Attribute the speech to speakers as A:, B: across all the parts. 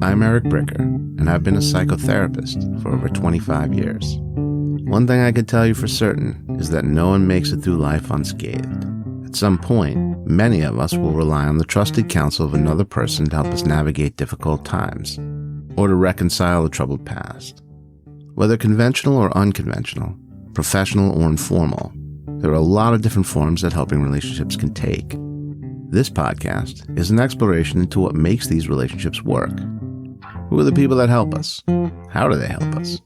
A: I'm Eric Bricker, and I've been a psychotherapist for over 25 years. One thing I can tell you for certain is that no one makes it through life unscathed. At some point, many of us will rely on the trusted counsel of another person to help us navigate difficult times, or to reconcile a troubled past. Whether conventional or unconventional, professional or informal, there are a lot of different forms that helping relationships can take. This podcast is an exploration into what makes these relationships work. Who are the people that help us? How do they help us?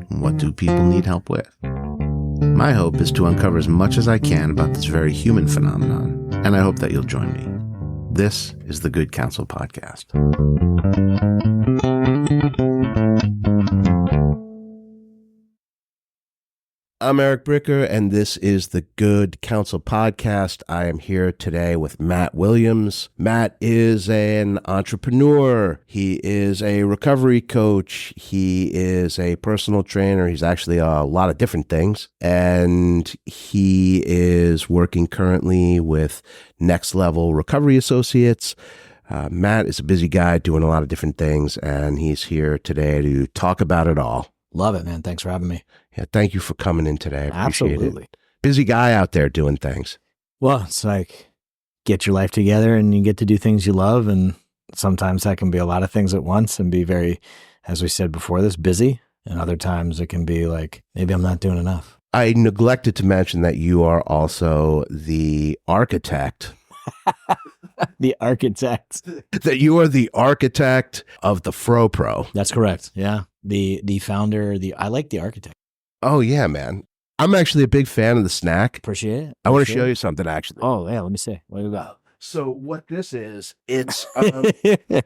A: What do people need help with? My hope is to uncover as much as I can about this very human phenomenon, and I hope that you'll join me. This is the Good Counsel Podcast. I'm Eric Bricker, and this is the Good Counsel Podcast. I am here today with Matt Williams. Matt is an entrepreneur. He is a recovery coach. He is a personal trainer. He's actually a lot of different things. And he is working currently with Next Level Recovery Associates. Matt is a busy guy doing a lot of different things, and he's here today to talk about it all.
B: Love it, man. Thanks for having me.
A: Yeah, thank you for coming in today. I appreciate
B: Absolutely.
A: it. Busy guy out there doing things.
B: Well, it's like get your life together and you get to do things you love. And sometimes that can be a lot of things at once and be very, as we said before this, busy. And other times it can be like, maybe I'm not doing enough.
A: I neglected to mention that you are also the architect.
B: The architect.
A: That you are the architect of the FROPRO.
B: That's correct. Yeah. The founder, I like the architect.
A: Oh, yeah, man. I'm actually a big fan of the snack.
B: Appreciate it.
A: I want to show you something, actually.
B: Oh, yeah. Let me see. What do you got?
A: So what this is, it's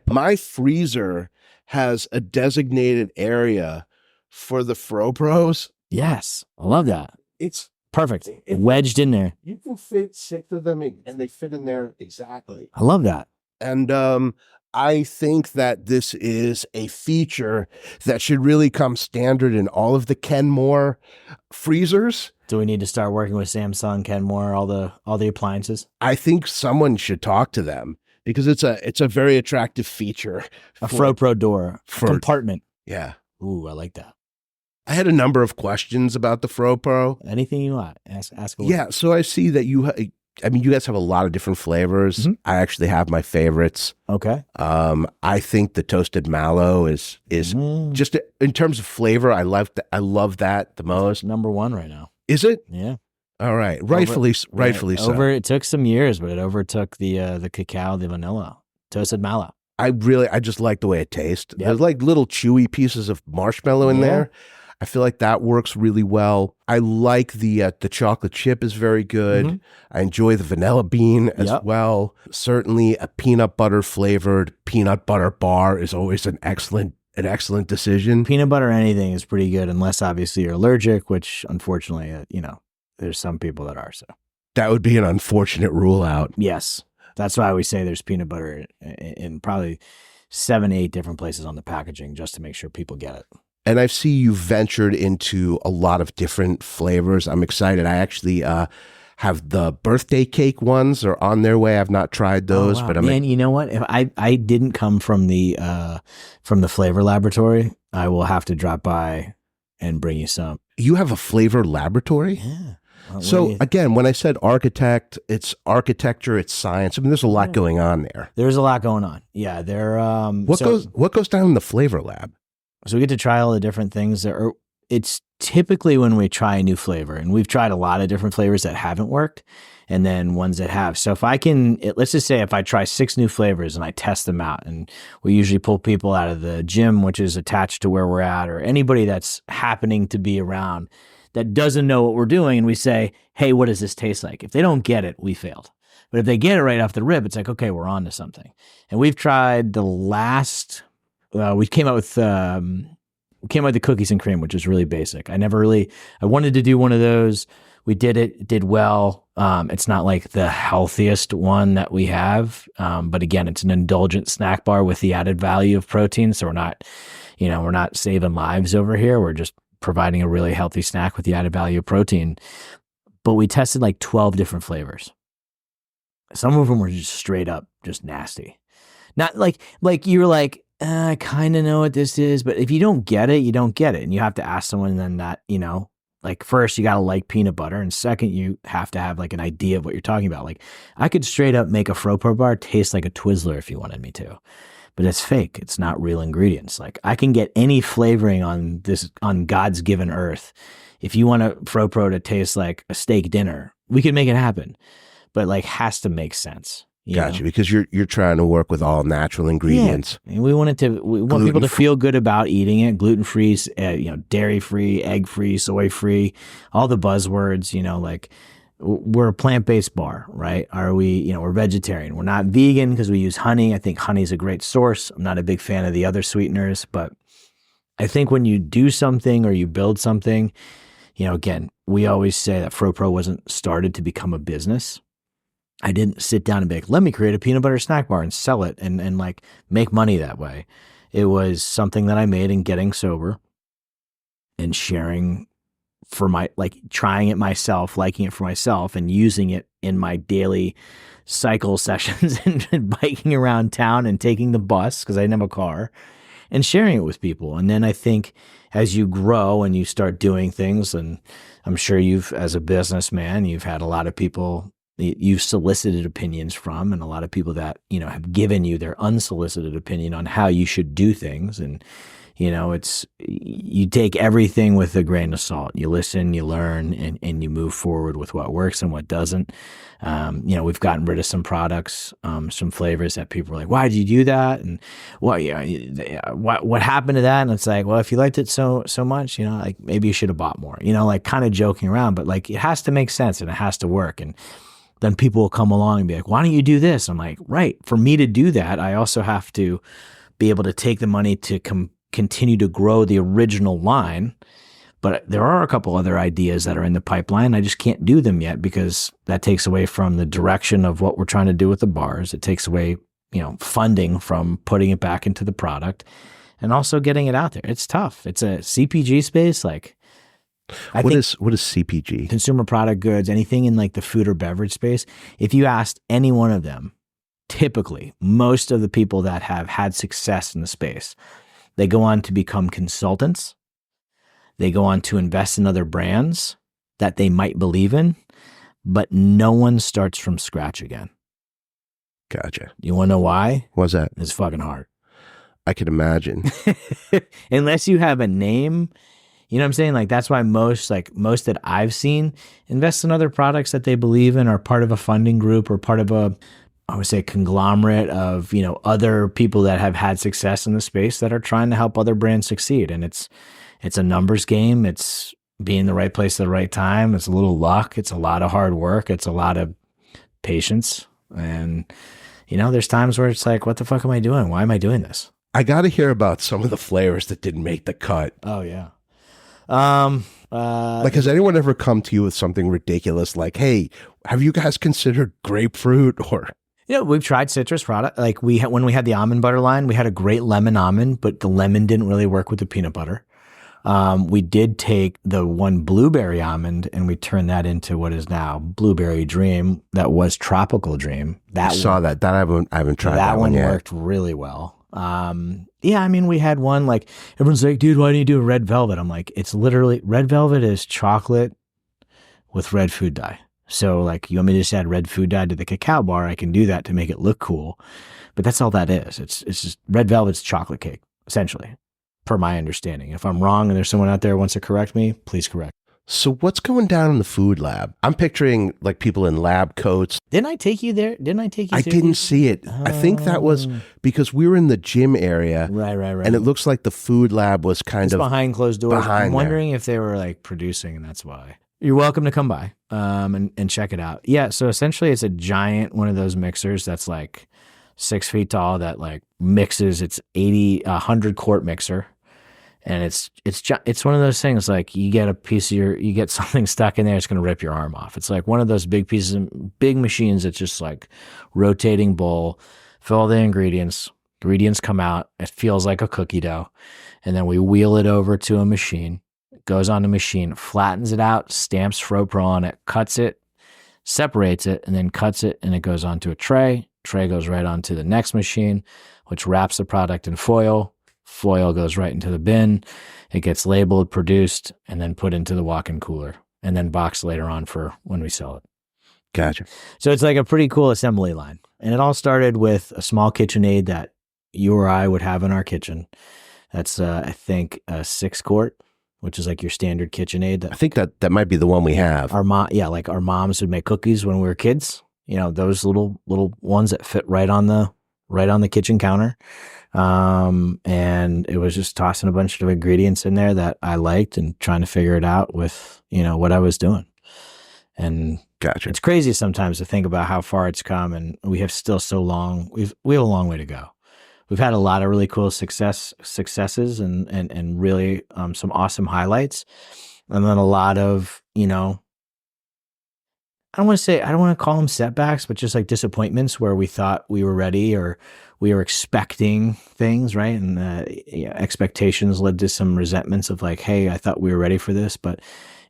A: my freezer has a designated area for the FROPROs.
B: Yes. I love that.
A: It's
B: perfect. Wedged in there.
A: You can fit 6 of them and they fit in there exactly.
B: I love that.
A: And I think that this is a feature that should really come standard in all of the Kenmore freezers.
B: Do we need to start working with Samsung, Kenmore, all the appliances?
A: I think someone should talk to them because it's a very attractive feature.
B: A FROPRO door compartment.
A: Yeah.
B: Ooh, I like that.
A: I had a number of questions about the FROPRO.
B: Anything you want, ask away.
A: Yeah, so I see that you guys have a lot of different flavors. Mm-hmm. I actually have my favorites.
B: Okay.
A: I think the toasted mallow is just in terms of flavor. I love that the most.
B: Number one right now.
A: Is it?
B: Yeah.
A: All right. Rightfully so.
B: It took some years, but it overtook the cacao, the vanilla, toasted mallow.
A: I just like the way it tastes.
B: Yep.
A: There's like little chewy pieces of marshmallow in there. I feel like that works really well. I like the chocolate chip is very good. Mm-hmm. I enjoy the vanilla bean as well. Certainly a peanut butter flavored peanut butter bar is always an excellent decision.
B: Peanut butter anything is pretty good unless obviously you're allergic, which unfortunately, there's some people that are. So
A: that would be an unfortunate rule out.
B: Yes. That's why we say there's peanut butter in probably 7-8 different places on the packaging just to make sure people get it.
A: And I see you ventured into a lot of different flavors. I'm excited. I actually have the birthday cake ones are on their way. I've not tried those, but
B: you know what? If I didn't come from the flavor laboratory, I will have to drop by and bring you some.
A: You have a flavor laboratory?
B: Yeah.
A: So again, when I said architect, it's architecture, it's science. I mean, there's a lot going on there.
B: There's a lot going on. Yeah.
A: What goes down in the flavor lab?
B: So we get to try all the different things it's typically when we try a new flavor, and we've tried a lot of different flavors that haven't worked and then ones that have. So let's just say if I try 6 new flavors and I test them out, and we usually pull people out of the gym, which is attached to where we're at, or anybody that's happening to be around that doesn't know what we're doing. And we say, hey, what does this taste like? If they don't get it, we failed. But if they get it right off the rip, it's like, okay, we're on to something. And we've tried we came out with the cookies and cream, which is really basic. I wanted to do one of those. We did it. It did well. It's not like the healthiest one that we have. But again, it's an indulgent snack bar with the added value of protein. So we're not saving lives over here. We're just providing a really healthy snack with the added value of protein. But we tested like 12 different flavors. Some of them were just straight up just nasty. Not like you're like, I kind of know what this is, but if you don't get it, you don't get it. And you have to ask someone then that, like first you got to like peanut butter. And second, you have to have like an idea of what you're talking about. Like I could straight up make a FROPRO bar taste like a Twizzler if you wanted me to, but it's fake. It's not real ingredients. Like I can get any flavoring on God's given earth. If you want a FROPRO to taste like a steak dinner, we can make it happen, but like has to make sense.
C: Gotcha, because you're trying to work with all natural ingredients.
B: Yeah. And we want people to feel good about eating it. Gluten-free, dairy-free, egg-free, soy-free, all the buzzwords, like we're a plant-based bar, right? Are we, we're vegetarian. We're not vegan because we use honey. I think honey's a great source. I'm not a big fan of the other sweeteners, but I think when you do something or you build something, again, we always say that FROPRO wasn't started to become a business. I didn't sit down and be like, let me create a peanut butter snack bar and sell it and like make money that way. It was something that I made in getting sober and sharing for trying it myself, liking it for myself and using it in my daily cycle sessions and biking around town and taking the bus because I didn't have a car and sharing it with people. And then I think as you grow and you start doing things, and I'm sure as a businessman, you've had a lot of people you've solicited opinions from and a lot of people that, have given you their unsolicited opinion on how you should do things. And, you take everything with a grain of salt. You listen, you learn, and you move forward with what works and what doesn't. We've gotten rid of some products, some flavors that people are like, why did you do that? And what happened to that? And it's like, well, if you liked it so much, like maybe you should have bought more, like kind of joking around, but like it has to make sense and it has to work. And then people will come along and be like, why don't you do this? I'm like, right. For me to do that, I also have to be able to take the money to continue to grow the original line. But there are a couple other ideas that are in the pipeline. I just can't do them yet because that takes away from the direction of what we're trying to do with the bars. It takes away, funding from putting it back into the product and also getting it out there. It's tough. It's a CPG space. Like,
C: What is CPG?
B: Consumer product goods, anything in like the food or beverage space. If you asked any one of them, typically most of the people that have had success in the space, they go on to become consultants. They go on to invest in other brands that they might believe in, but no one starts from scratch again.
C: Gotcha.
B: You want to know why?
C: What's that?
B: It's fucking hard.
C: I can imagine.
B: Unless you have a name. You know what I'm saying? Like that's why most that I've seen invest in other products that they believe in, are part of a funding group or part of I would say conglomerate of, other people that have had success in the space that are trying to help other brands succeed. And it's a numbers game. It's being in the right place at the right time. It's a little luck. It's a lot of hard work. It's a lot of patience. And, there's times where it's like, what the fuck am I doing? Why am I doing this?
C: I got to hear about some of the flavors that didn't make the cut.
B: Oh yeah.
C: Has anyone ever come to you with something ridiculous like, hey, have you guys considered grapefruit? Or
B: we've tried citrus product. Like when we had the almond butter line, we had a great lemon almond, but the lemon didn't really work with the peanut butter. We did take the one blueberry almond and we turned that into what is now Blueberry Dream. That was Tropical Dream.
C: I saw that. That I haven't tried that one yet.
B: Worked really well. We had one like everyone's like, dude, why don't you do a red velvet? I'm like, it's literally red velvet is chocolate with red food dye. So like, you want me to just add red food dye to the cacao bar? I can do that to make it look cool, but that's all that is. It's just red velvet's chocolate cake, essentially, per my understanding. If I'm wrong and there's someone out there who wants to correct me, please correct.
C: So what's going down in the food lab? I'm picturing like people in lab coats.
B: Didn't I take you there? I
C: didn't see it. I think that was because we were in the gym area.
B: Right.
C: And it looks like the food lab was kind of
B: behind closed doors. I'm wondering if they were like producing and that's why. You're welcome to come by and check it out. Yeah, so essentially it's a giant one of those mixers that's like 6 feet tall that like mixes. It's 100 quart mixer. And it's one of those things like you get something stuck in there, it's going to rip your arm off. It's like one of those big machines that's just like rotating bowl, fill all the ingredients come out. It feels like a cookie dough. And then we wheel it over to a machine. It goes on the machine, flattens it out, stamps FROPRO on it, cuts it, separates it, and then cuts it, and it goes onto a tray. Tray goes right onto the next machine, which wraps the product in foil. Foil goes right into the bin. It gets labeled, produced, and then put into the walk-in cooler, and then boxed later on for when we sell it.
C: Gotcha.
B: So it's like a pretty cool assembly line. And it all started with a small KitchenAid that you or I would have in our kitchen. That's, I think, a 6-quart, which is like your standard KitchenAid.
C: I think that might be the one we have.
B: Like our moms would make cookies when we were kids. You know, those little ones that fit right on the kitchen counter. And it was just tossing a bunch of ingredients in there that I liked and trying to figure it out with, what I was doing. And
C: gotcha.
B: It's crazy sometimes to think about how far it's come, and we have still we have a long way to go. We've had a lot of really cool successes and really some awesome highlights. And then a lot of, I don't want to call them setbacks, but just like disappointments where we thought we were ready or we were expecting things, right? And expectations led to some resentments of like, hey, I thought we were ready for this, but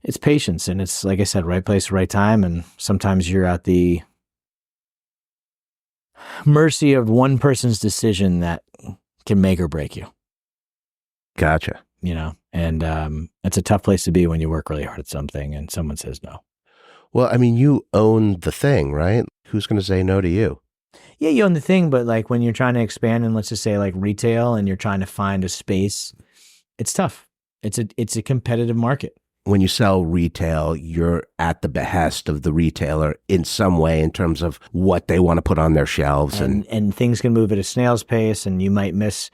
B: it's patience. And it's, like I said, right place, right time. And sometimes you're at the mercy of one person's decision that can make or break you.
C: Gotcha.
B: And it's a tough place to be when you work really hard at something and someone says no.
C: Well, I mean, you own the thing, right? Who's going to say no to you?
B: Yeah, you own the thing, but like when you're trying to expand and let's just say like retail and you're trying to find a space, it's tough. It's a competitive market.
C: When you sell retail, you're at the behest of the retailer in some way in terms of what they want to put on their shelves.
B: And things can move at a snail's pace, and you might miss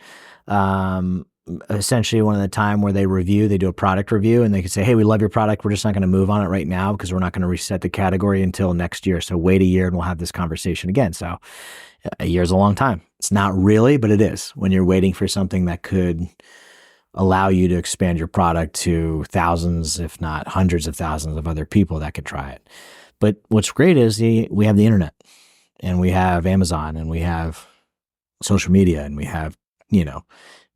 B: essentially one of the time where they do a product review, and they could say, hey, we love your product. We're just not going to move on it right now because we're not going to reset the category until next year. So wait a year and we'll have this conversation again. So a year is a long time. It's not really, but it is when you're waiting for something that could allow you to expand your product to thousands, if not hundreds of thousands of other people that could try it. But what's great is we have the internet, and we have Amazon, and we have social media, and we have,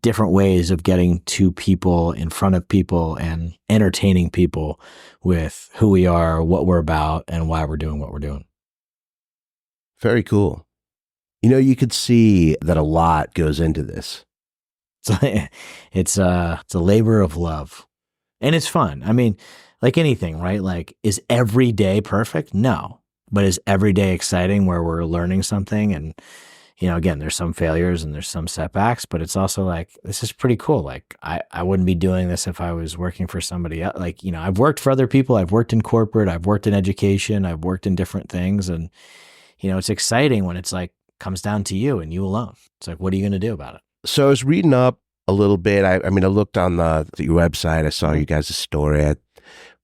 B: different ways of getting to people, in front of people, and entertaining people with who we are, what we're about, and why we're doing what we're doing.
C: Very cool. You could see that a lot goes into this.
B: It's a labor of love, and it's fun. I mean, like anything, right? Like, is every day perfect? No, but is every day exciting where we're learning something? And, again, there's some failures and there's some setbacks, but it's also like, this is pretty cool. Like I wouldn't be doing this if I was working for somebody else. Like, I've worked for other people. I've worked in corporate. I've worked in education. I've worked in different things. And, it's exciting when it's like, comes down to you and you alone. It's like, what are you going to do about it?
C: So I was reading up a little bit. I looked on your website. I saw you guys' story. I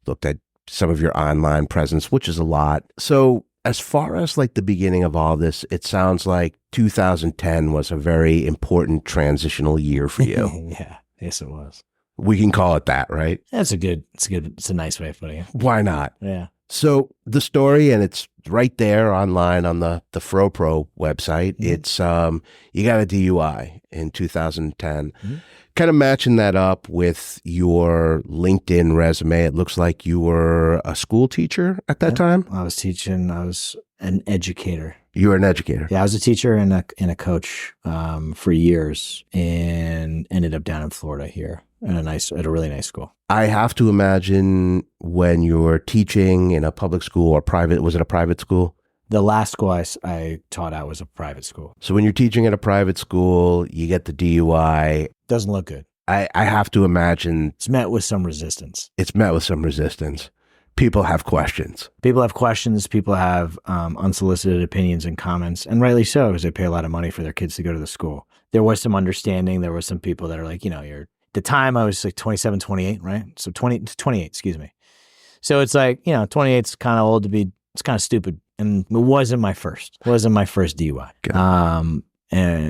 C: looked at some of your online presence, which is a lot. So as far as like the beginning of all this, it sounds like 2010 was a very important transitional year for you.
B: Yeah. Yes, it was.
C: We can call it that, right?
B: It's a nice way of putting it.
C: Why not?
B: Yeah.
C: So the story, and it's right there online on the FROPRO website. Mm-hmm. It's you got a DUI in 2010. Mm-hmm. Kind of matching that up with your LinkedIn resume. It looks like you were a school teacher at that time.
B: I was teaching. I was an educator.
C: You were an educator.
B: Yeah, I was a teacher and a coach for years, and ended up down in Florida here at a really nice school.
C: I have to imagine when you were teaching in a public school or private. Was it a private school?
B: The last school I taught at was a private school.
C: So when you're teaching at a private school, you get the DUI.
B: Doesn't look good.
C: I have to imagine
B: it's met with some resistance.
C: People have questions.
B: People have unsolicited opinions and comments, and rightly so, because they pay a lot of money for their kids to go to the school. There was some understanding. There were some people that are like, at the time I was like 27, 28, right? So 28, excuse me. So it's like, 28's kind of old to be, it's kind of stupid. And it wasn't my first DUI.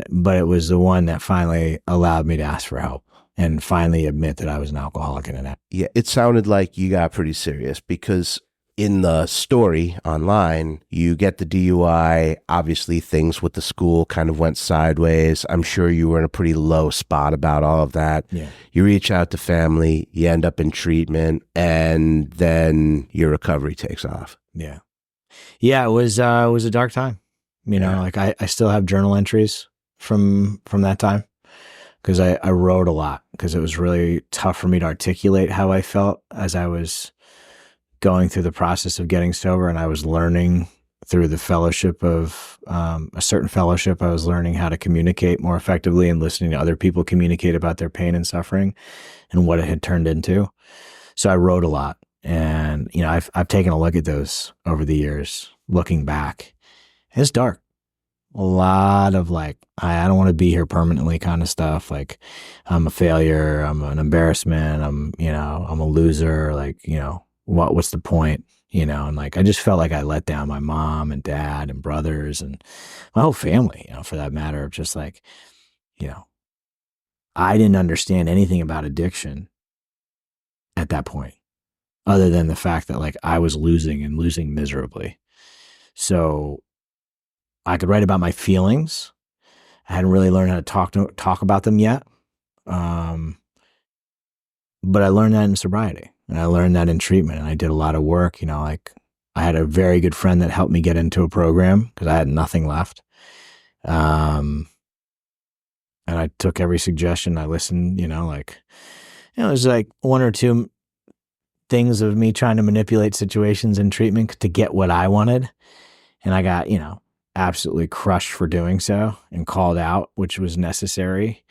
B: But it was the one that finally allowed me to ask for help and finally admit that I was an alcoholic and an addict.
C: Yeah, it sounded like you got pretty serious because in the story online, you get the DUI. Obviously, things with the school kind of went sideways. I'm sure you were in a pretty low spot about all of that.
B: Yeah.
C: You reach out to family, you end up in treatment, and then your recovery takes off.
B: Yeah. Yeah, it was a dark time. Like I still have journal entries from that time, because I wrote a lot, because it was really tough for me to articulate how I felt as I was going through the process of getting sober. And I was learning through the fellowship of a certain fellowship, I was learning how to communicate more effectively and listening to other people communicate about their pain and suffering and what it had turned into. So I wrote a lot. And, you know, I've taken a look at those over the years, looking back. It's dark. A lot of like, I don't want to be here permanently kind of stuff. Like, I'm a failure. I'm an embarrassment. I'm a loser. Like, what's the point? And like, I just felt like I let down my mom and dad and brothers and my whole family, for that matter, of just like, I didn't understand anything about addiction at that point, other than the fact that like I was losing and losing miserably. So I could write about my feelings. I hadn't really learned how to talk about them yet. But I learned that in sobriety, and I learned that in treatment, and I did a lot of work. Like I had a very good friend that helped me get into a program because I had nothing left. And I took every suggestion. I listened, there's like one or two things of me trying to manipulate situations in treatment to get what I wanted. And I got, absolutely crushed for doing so and called out, which was necessary,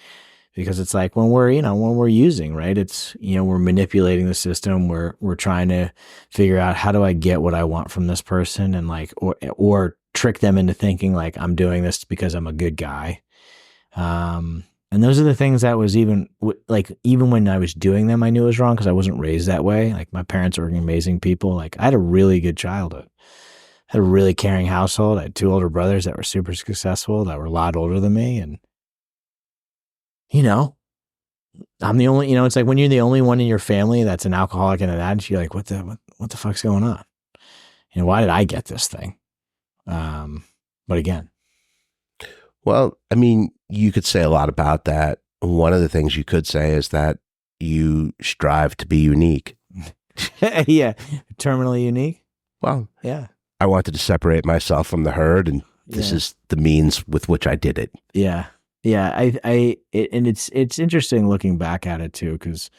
B: because it's like when we're using, right? It's, we're manipulating the system. We're trying to figure out, how do I get what I want from this person? And like, or trick them into thinking like I'm doing this because I'm a good guy. And those are the things that was even when I was doing them, I knew it was wrong because I wasn't raised that way. Like my parents were amazing people. Like I had a really good childhood. I had a really caring household. I had two older brothers that were super successful, that were a lot older than me. And, I'm the only, it's like when you're the only one in your family that's an alcoholic and an addict, you're like, what the fuck's going on? Why did I get this thing? But again.
C: Well, I mean, you could say a lot about that. One of the things you could say is that you strive to be unique.
B: Yeah. Terminally unique.
C: Well,
B: yeah.
C: I wanted to separate myself from the herd, and this is the means with which I did it.
B: Yeah. Yeah. And it's interesting looking back at it too, because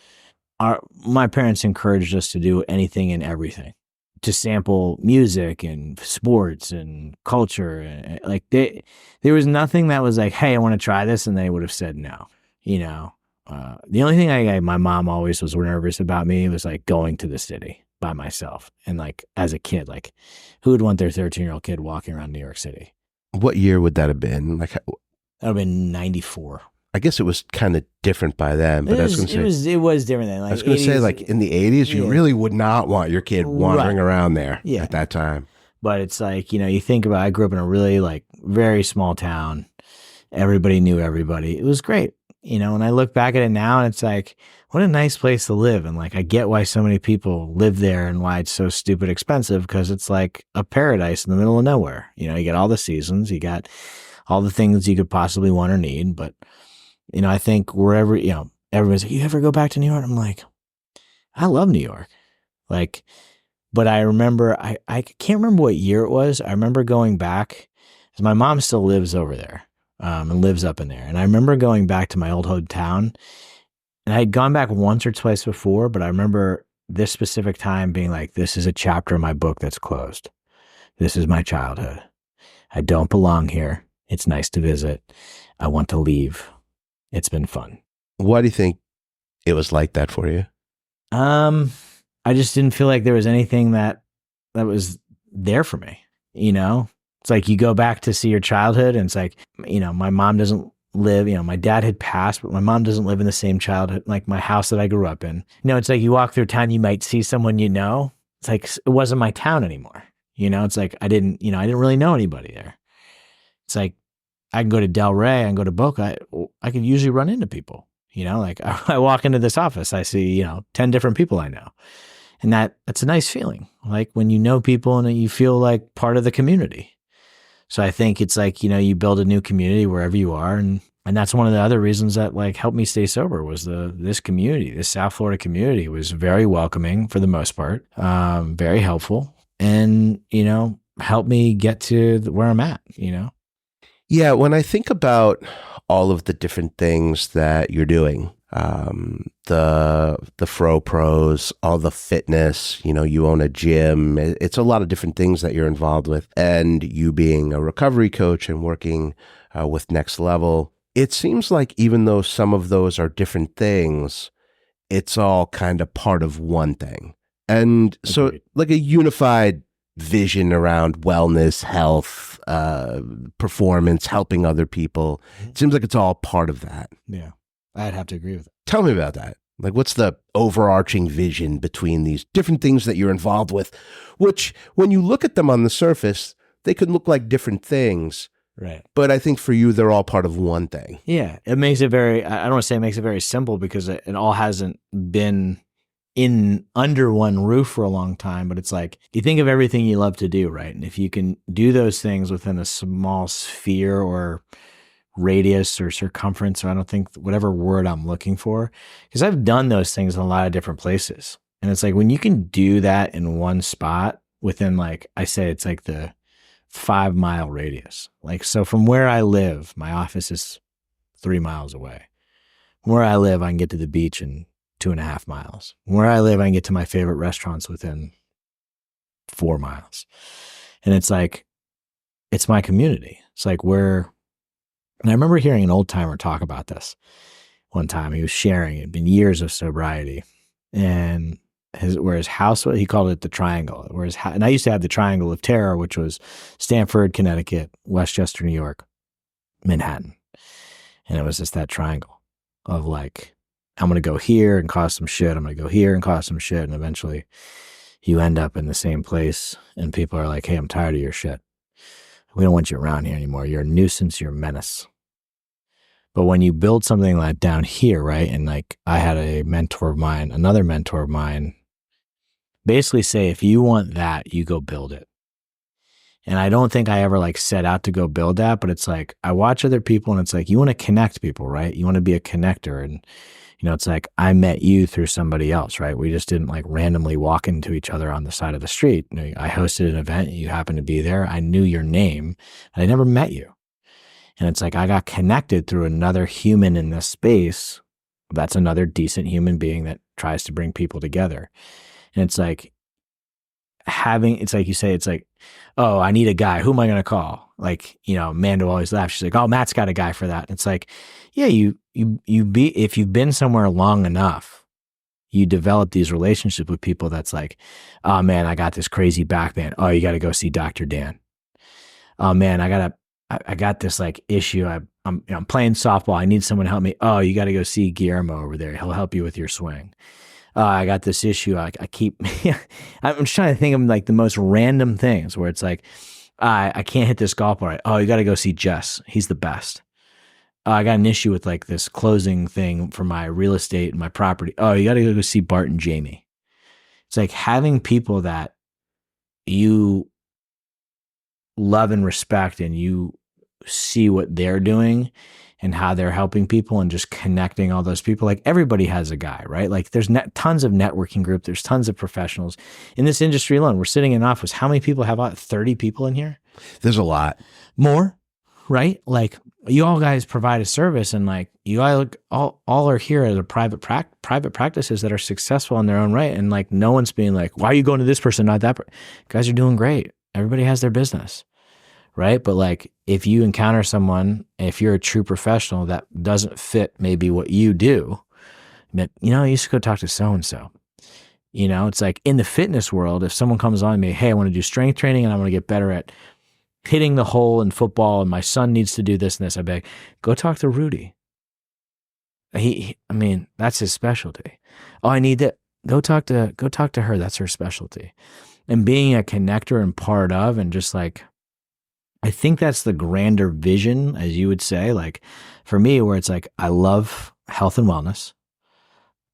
B: my parents encouraged us to do anything and everything, to sample music and sports and culture. And like there was nothing that was like, hey, I want to try this. And they would have said no, the only thing my mom always was nervous about me was like going to the city by myself. And like, as a kid, like who would want their 13-year-old kid walking around New York City?
C: What year would that have been? Like, that
B: would have been 94.
C: I guess it was kind of different by then, but I was going to say
B: it was different then. Like
C: I was going to say, like in the 80s, you really would not want your kid wandering around there at that time.
B: But it's like, you think about, I grew up in a really like very small town. Everybody knew everybody. It was great, and I look back at it now and it's like, what a nice place to live. And like, I get why so many people live there and why it's so stupid expensive, because it's like a paradise in the middle of nowhere. You get all the seasons, you got all the things you could possibly want or need. But, I think wherever, everyone's like, you ever go back to New York? I'm like, I love New York. Like, but I remember, I can't remember what year it was. I remember going back, because my mom still lives over there and lives up in there. And I remember going back to my old hometown. And I had gone back once or twice before, but I remember this specific time being like, this is a chapter in my book that's closed. This is my childhood. I don't belong here. It's nice to visit. I want to leave. It's been fun.
C: Why do you think it was like that for you?
B: I just didn't feel like there was anything that was there for me. It's like you go back to see your childhood and it's like, my mom doesn't live, my dad had passed, but my mom doesn't live in the same childhood, like my house that I grew up in. It's like you walk through town, you might see someone, it's like, it wasn't my town anymore. It's like, I didn't really know anybody there. It's like, I can go to Del Rey, I can go to Boca. I can usually run into people, like I walk into this office, I see, 10 different people I know. And that's a nice feeling. Like when you know people and you feel like part of the community. So I think it's like, you build a new community wherever you are. And that's one of the other reasons that like helped me stay sober was this community, this South Florida community was very welcoming for the most part, very helpful, and, helped me get to where I'm at,
C: Yeah, when I think about all of the different things that you're doing, the FROPROs, all the fitness, you own a gym. It's a lot of different things that you're involved with. And you being a recovery coach and working with Next Level, it seems like even though some of those are different things, it's all kind of part of one thing. And so
B: Agreed.
C: like a unified vision around wellness, health, performance, helping other people. It seems like it's all part of that.
B: Yeah, I'd have to agree with it.
C: Tell me about that. Like, what's the overarching vision between these different things that you're involved with, which when you look at them on the surface, they could look like different things.
B: Right.
C: But I think for you, they're all part of one thing.
B: Yeah, it makes it very, I don't want to say it makes it very simple because it all hasn't been in under one roof for a long time, but it's like, you think of everything you love to do, right? And if you can do those things within a small sphere or radius or circumference, or I don't think whatever word I'm looking for, because I've done those things in a lot of different places. And it's like, when you can do that in one spot within, like I say, it's like the 5-mile radius. Like, so from where I live, my office is 3 miles away. From where I live, I can get to the beach in 2.5 miles. From where I live, I can get to my favorite restaurants within 4 miles. And it's like, it's my community. It's like and I remember hearing an old timer talk about this one time. He was sharing, it had been years of sobriety, and where his house was, he called it the triangle. And I used to have the triangle of terror, which was Stamford, Connecticut, Westchester, New York, Manhattan. And it was just that triangle of like, I'm going to go here and cause some shit. I'm going to go here and cause some shit. And eventually you end up in the same place and people are like, hey, I'm tired of your shit. We don't want you around here anymore. You're a nuisance. You're a menace. But when you build something like down here, right? And like I had another mentor of mine, basically say, if you want that, you go build it. And I don't think I ever like set out to go build that, but it's like, I watch other people and it's like, you want to connect people, right? You want to be a connector. And, it's like, I met you through somebody else, right? We just didn't like randomly walk into each other on the side of the street. I hosted an event. You happened to be there. I knew your name and I never met you. And it's like, I got connected through another human in this space. That's another decent human being that tries to bring people together. And it's like it's like you say, it's like, oh, I need a guy. Who am I going to call? Like, Amanda always laughs. She's like, oh, Matt's got a guy for that. And it's like, yeah, if you've been somewhere long enough, you develop these relationships with people that's like, oh man, I got this crazy back pain. Oh, you got to go see Dr. Dan. Oh man, I got this like issue. I'm playing softball. I need someone to help me. Oh, you got to go see Guillermo over there. He'll help you with your swing. I got this issue. I keep, I'm just trying to think of like the most random things where it's like, I can't hit this golf ball right. Oh, you got to go see Jess. He's the best. I got an issue with like this closing thing for my real estate and my property. Oh, you got to go see Bart and Jamie. It's like having people that you love and respect and you see what they're doing and how they're helping people and just connecting all those people. Like everybody has a guy, right? Like there's tons of networking group. There's tons of professionals in this industry alone. We're sitting in an office. How many people have 30 people in here?
C: There's a lot
B: more, right? Like you all guys provide a service and like you all are here as a private practices that are successful in their own right. And like no one's being like, why are you going to this person, not that person? Guys are doing great. Everybody has their business. Right. But like if you encounter someone, if you're a true professional that doesn't fit maybe what you do, that, you should go talk to so-and-so. It's like in the fitness world, if someone comes on me, hey, I want to do strength training and I want to get better at hitting the hole in football and my son needs to do this and this, I'd be like, go talk to Rudy. That's his specialty. Oh, I need that. Go talk to her. That's her specialty. And being a connector and part of, and just like, I think that's the grander vision, as you would say, like for me, where it's like, I love health and wellness.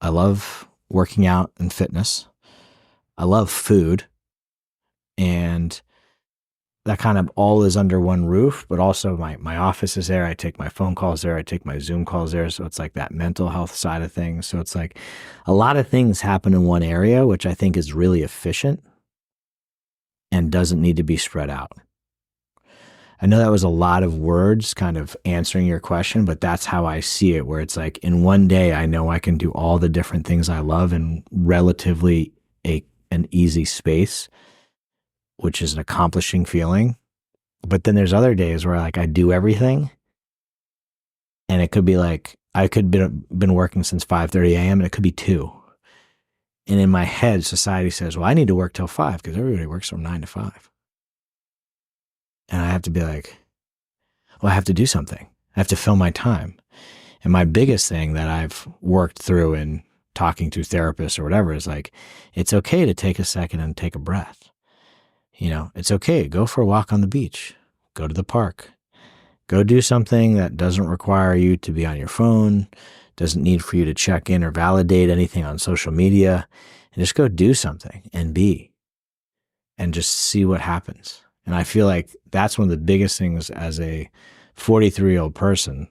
B: I love working out and fitness. I love food. And that kind of all is under one roof, but also my office is there. I take my phone calls there. I take my Zoom calls there. So it's like that mental health side of things. So it's like a lot of things happen in one area, which I think is really efficient and doesn't need to be spread out. I know that was a lot of words kind of answering your question, but that's how I see it, where it's like in one day, I know I can do all the different things I love in relatively an easy space, which is an accomplishing feeling. But then there's other days where like I do everything, and it could be like I could been working since 5:30 a.m. and it could be 2. And in my head, society says, well, I need to work till 5 because everybody works from 9 to 5. And I have to be like, well, I have to do something. I have to fill my time. And my biggest thing that I've worked through in talking to therapists or whatever is like, it's okay to take a second and take a breath. You know, it's okay. Go for a walk on the beach. Go to the park. Go do something that doesn't require you to be on your phone, doesn't need for you to check in or validate anything on social media, and just go do something and be, and just see what happens. And I feel like that's one of the biggest things as a 43-year-old person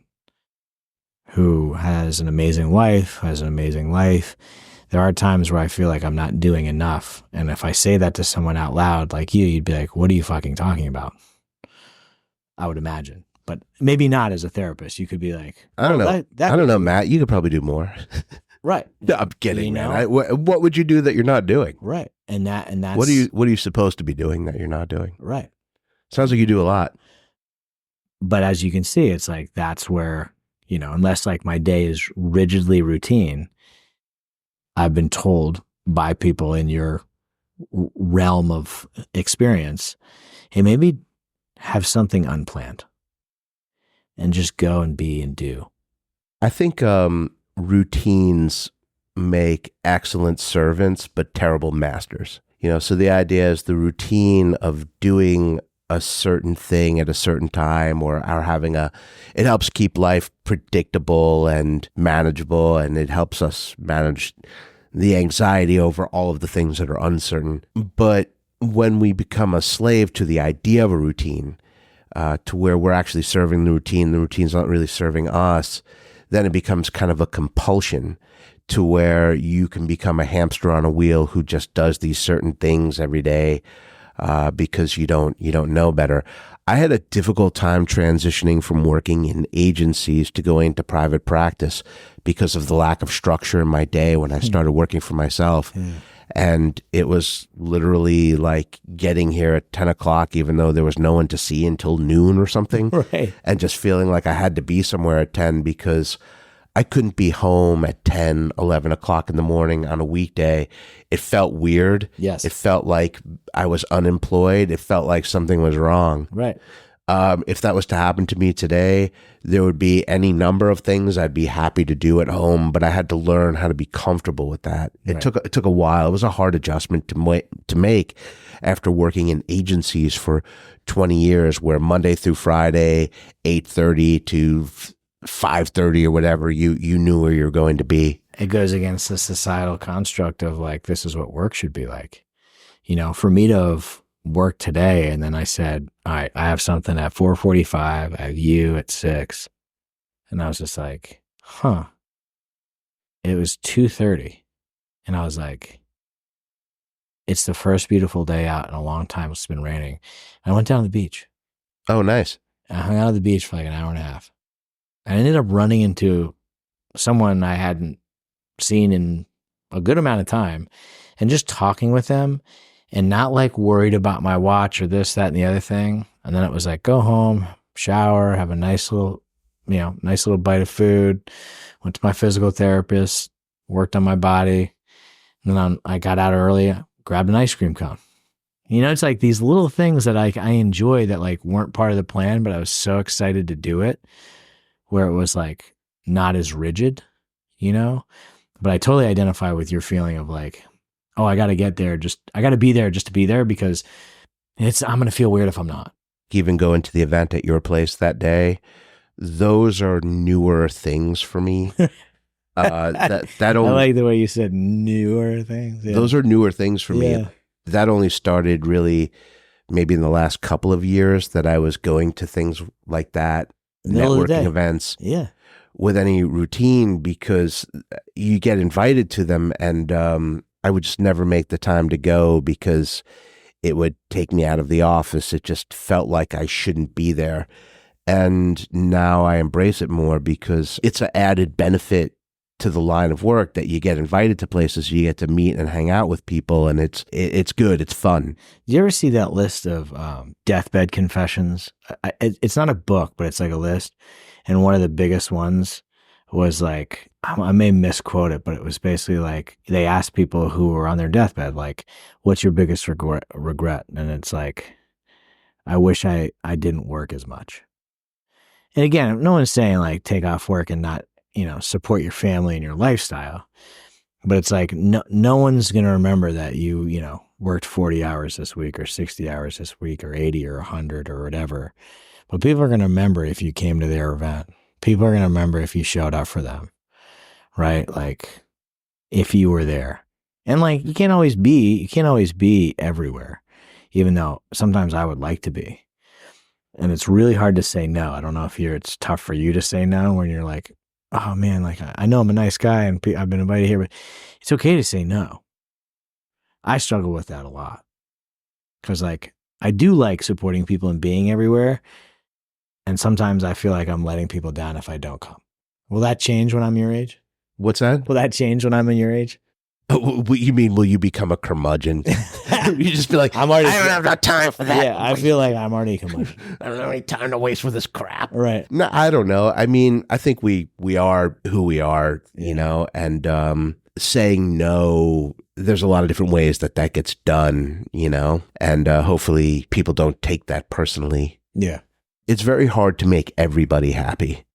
B: who has an amazing wife, has an amazing life. There are times where I feel like I'm not doing enough. And if I say that to someone out loud like you'd be like, what are you fucking talking about? I would imagine. But maybe not as a therapist. You could be like,
C: I don't know. I don't know, Matt. You could probably do more.
B: Right.
C: No, I'm kidding, man. What would you do that you're not doing?
B: Right. And that's
C: what are you supposed to be doing that you're not doing?
B: Right.
C: Sounds like you do a lot.
B: But as you can see, it's like that's where, you know, unless like my day is rigidly routine, I've been told by people in your realm of experience, hey, maybe have something unplanned and just go and be and do.
C: I think routines make excellent servants, but terrible masters. You know, so the idea is the routine of doing a certain thing at a certain time or having it helps keep life predictable and manageable, and it helps us manage the anxiety over all of the things that are uncertain. But when we become a slave to the idea of a routine, to where we're actually serving the routine's not really serving us, then it becomes kind of a compulsion to where you can become a hamster on a wheel who just does these certain things every day because you don't know better. I had a difficult time transitioning from working in agencies to going into private practice because of the lack of structure in my day when I started working for myself. And it was literally like getting here at 10 o'clock, even though there was no one to see until noon or something.
B: Right.
C: And just feeling like I had to be somewhere at 10 because I couldn't be home at 10, 11 o'clock in the morning on a weekday. It felt weird.
B: Yes.
C: It felt like I was unemployed. It felt like something was wrong.
B: Right.
C: If that was to happen to me today, there would be any number of things I'd be happy to do at home, but I had to learn how to be comfortable with that. It took a while. It was a hard adjustment to make after working in agencies for 20 years, where Monday through Friday, 8:30 to 5:30 or whatever, you knew where you're going to be.
B: It goes against the societal construct of like, this is what work should be like. You know, for me to have worked today and then I said, all right, I have something at 4:45, I have you at 6. And I was just like, huh. It was 2:30. And I was like, it's the first beautiful day out in a long time. It's been raining. And I went down to the beach.
C: Oh, nice.
B: I hung out at the beach for like an hour and a half. I ended up running into someone I hadn't seen in a good amount of time and just talking with them and not like worried about my watch or this, that, and the other thing. And then it was like, go home, shower, have a nice little bite of food, went to my physical therapist, worked on my body. And then I got out early, grabbed an ice cream cone. You know, it's like these little things that I enjoy that like weren't part of the plan, but I was so excited to do it, where it was like not as rigid, you know? But I totally identify with your feeling of like, oh, I got to get there. I got to be there just to be there because I'm going to feel weird if I'm not.
C: Even going to the event at your place that day, those are newer things for me.
B: I like the way you said newer things. Yeah.
C: Those are newer things for me.
B: Yeah.
C: That only started really maybe in the last couple of years that I was going to things like that, networking events.
B: Yeah.
C: With any routine, because you get invited to them and I would just never make the time to go because It would take me out of the office. It just felt like I shouldn't be there. And now I embrace it more because it's an added benefit to the line of work that you get invited to places, you get to meet and hang out with people, and it's good. It's fun.
B: Do you ever see that list of deathbed confessions? It's not a book, but it's like a list. And one of the biggest ones was like, I may misquote it, but it was basically like they asked people who were on their deathbed, like, what's your biggest regret? And it's like, I wish I didn't work as much. And again, no one's saying like take off work and not, support your family and your lifestyle. But it's like no one's going to remember that you worked 40 hours this week or 60 hours this week or 80 or 100 or whatever. But people are going to remember if you came to their event. People are going to remember if you showed up for them, right? Like if you were there. And like you can't always be everywhere, even though sometimes I would like to be. And it's really hard to say no. I don't know if it's tough for you to say no when you're like, oh man, like I know I'm a nice guy and I've been invited here, but it's okay to say no. I struggle with that a lot because like I do like supporting people and being everywhere. And sometimes I feel like I'm letting people down if I don't come. Will that change when I'm your age?
C: What's that?
B: Will that change when I'm in your age?
C: You mean, will you become a curmudgeon? You just be like, I don't have enough time for that.
B: Yeah, I feel like I'm already a curmudgeon.
C: I don't have any time to waste for this crap.
B: Right.
C: No, I don't know. I mean, I think we are who we are, and saying no, there's a lot of different ways that gets done, and hopefully people don't take that personally.
B: Yeah.
C: It's very hard to make everybody happy.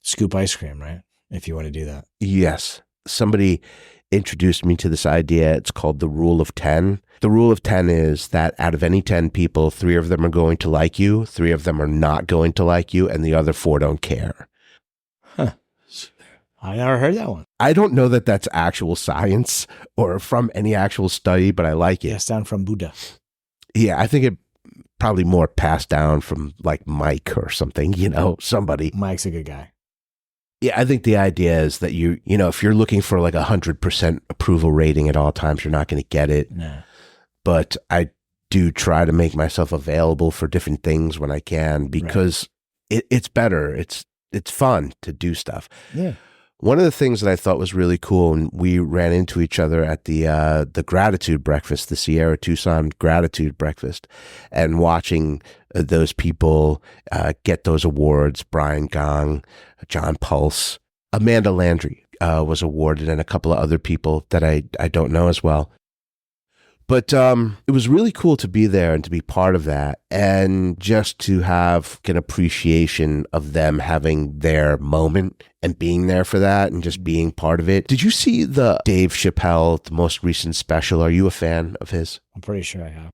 B: Scoop ice cream, right? If you want to do that.
C: Yes. Somebody introduced me to this idea. It's called the rule of 10. The rule of 10 is that out of any 10 people, 3 of them are going to like you, 3 of them are not going to like you, and the other 4 don't care.
B: Huh. I never heard that one.
C: I don't know that that's actual science or from any actual study, but I like it.
B: Yes, down from Buddha.
C: Yeah, I think it probably more passed down from like Mike or something, somebody.
B: Mike's a good guy.
C: Yeah, I think the idea is that if you're looking for like 100% approval rating at all times, you're not going to get it.
B: No.
C: But I do try to make myself available for different things when I can because it's better. It's fun to do stuff.
B: Yeah.
C: One of the things that I thought was really cool, and we ran into each other at the gratitude breakfast, the Sierra Tucson gratitude breakfast, and watching those people get those awards. Brian Gong, John Pulse, Amanda Landry was awarded, and a couple of other people that I don't know as well. But it was really cool to be there and to be part of that, and just to have an appreciation of them having their moment and being there for that and just being part of it. Did you see the Dave Chappelle, the most recent special? Are you a fan of his?
B: I'm pretty sure I have.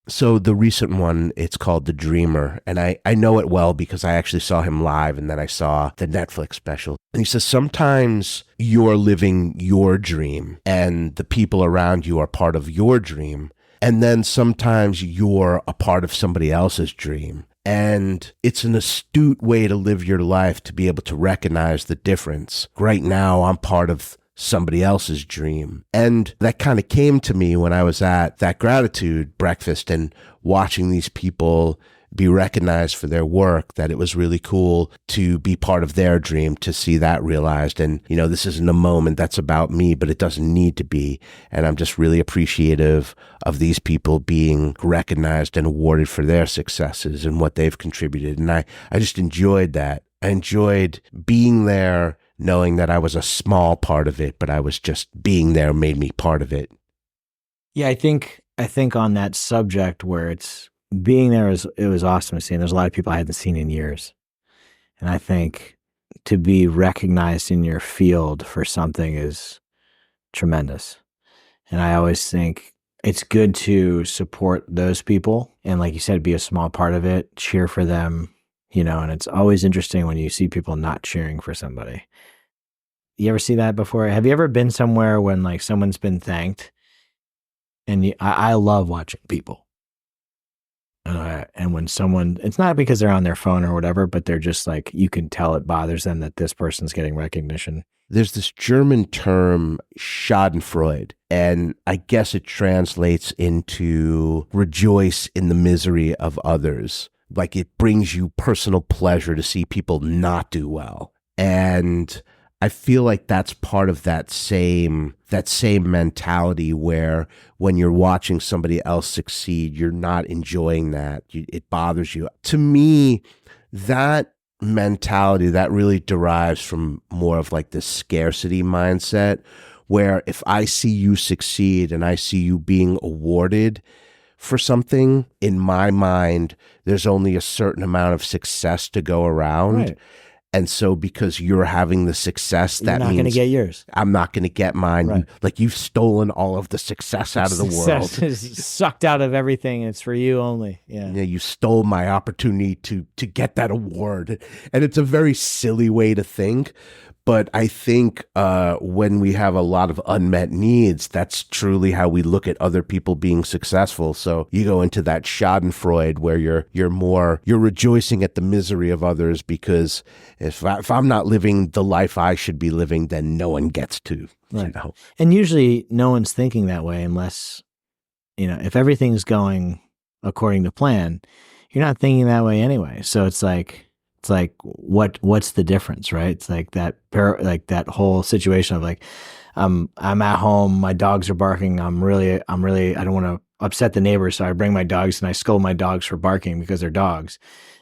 C: So the recent one, it's called The Dreamer. And I know it well because I actually saw him live and then I saw the Netflix special. And he says, sometimes you're living your dream and the people around you are part of your dream. And then sometimes you're a part of somebody else's dream. And it's an astute way to live your life to be able to recognize the difference. Right now, I'm part of somebody else's dream. And that kind of came to me when I was at that gratitude breakfast and watching these people be recognized for their work, that it was really cool to be part of their dream, to see that realized. And, this isn't a moment that's about me, but it doesn't need to be. And I'm just really appreciative of these people being recognized and awarded for their successes and what they've contributed. And I just enjoyed that. I enjoyed being there, knowing that I was a small part of it, but I was just being there made me part of it.
B: Yeah, I think on that subject where it's being there, it was awesome to see. And there's a lot of people I hadn't seen in years. And I think to be recognized in your field for something is tremendous. And I always think it's good to support those people. And like you said, be a small part of it, cheer for them, and it's always interesting when you see people not cheering for somebody. You ever see that before? Have you ever been somewhere when like someone's been thanked? And I love watching people. And when someone, it's not because they're on their phone or whatever, but they're just like, you can tell it bothers them that this person's getting recognition.
C: There's this German term, Schadenfreude, and I guess it translates into rejoice in the misery of others. Like it brings you personal pleasure to see people not do well. And I feel like that's part of that same mentality where when you're watching somebody else succeed, you're not enjoying that. It bothers you. To me, that mentality, that really derives from more of like this scarcity mindset, where if I see you succeed and I see you being awarded for something, in my mind, there's only a certain amount of success to go around.
B: Right.
C: And so because you're having the success, that
B: You're not going to get yours.
C: I'm not going to get mine.
B: Right.
C: Like you've stolen all of the success out of the world.
B: Success is sucked out of everything. It's for you only. Yeah.
C: Yeah, you stole my opportunity to get that award. And it's a very silly way to think. But I think when we have a lot of unmet needs, that's truly how we look at other people being successful. So you go into that Schadenfreude where you're rejoicing at the misery of others, because if I'm not living the life I should be living, then no one gets to.
B: Right.
C: You know?
B: And usually no one's thinking that way unless, if everything's going according to plan, you're not thinking that way anyway. So it's like what's the difference, right? It's like that whole situation of like, I'm at home, my dogs are barking. I don't want to upset the neighbors. So I bring my dogs and I scold my dogs for barking because they're dogs.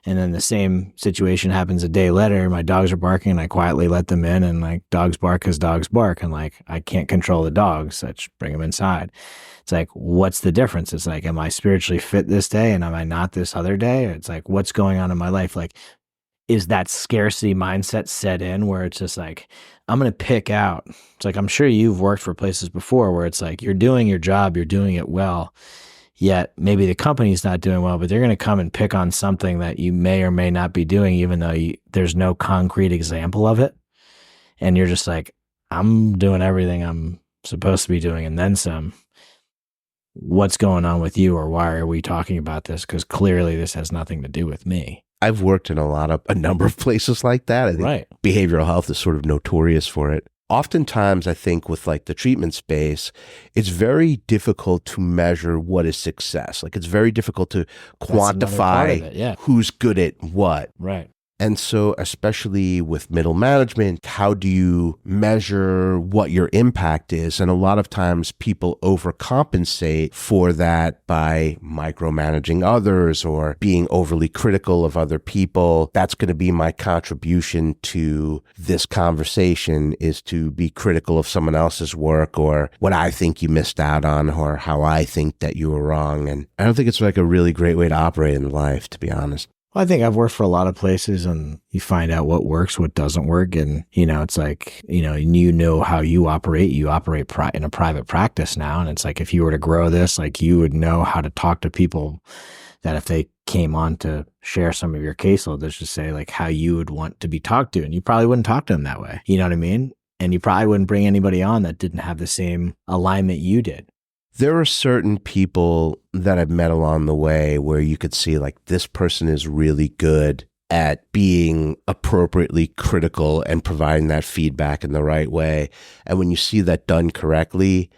B: And then the same situation happens a day later. My dogs are barking and I quietly let them in, and like dogs bark because dogs bark. And like, I can't control the dogs. So I just bring them inside. It's like, what's the difference? It's like, am I spiritually fit this day and am I not this other day? Or it's like, what's going on in my life? Like, is that scarcity mindset set in where it's just like, I'm going to pick out. It's like, I'm sure you've worked for places before where it's like, you're doing your job, you're doing it well, yet maybe the company's not doing well, but they're going to come and pick on something that you may or may not be doing, even though there's no concrete example of it. And you're just like, I'm doing everything I'm supposed to be doing and then some. What's going on with you, or why are we talking about this? Because clearly this has nothing to do with me.
C: I've worked in a number of places like that. I think
B: Right.
C: Behavioral health is sort of notorious for it. Oftentimes, I think with like the treatment space, it's very difficult to measure what is success. Like it's very difficult to quantify who's good at what.
B: Right.
C: And so, especially with middle management, how do you measure what your impact is? And a lot of times people overcompensate for that by micromanaging others or being overly critical of other people. That's going to be my contribution to this conversation, is to be critical of someone else's work or what I think you missed out on or how I think that you were wrong. And I don't think it's like a really great way to operate in life, to be honest.
B: Well, I think I've worked for a lot of places and you find out what works, what doesn't work. And, it's like, how you operate in a private practice now. And it's like, if you were to grow this, like you would know how to talk to people that if they came on to share some of your caseload, let's just say like how you would want to be talked to. And you probably wouldn't talk to them that way. You know what I mean? And you probably wouldn't bring anybody on that didn't have the same alignment you did.
C: There are certain people that I've met along the way where you could see like this person is really good at being appropriately critical and providing that feedback in the right way. And when you see that done correctly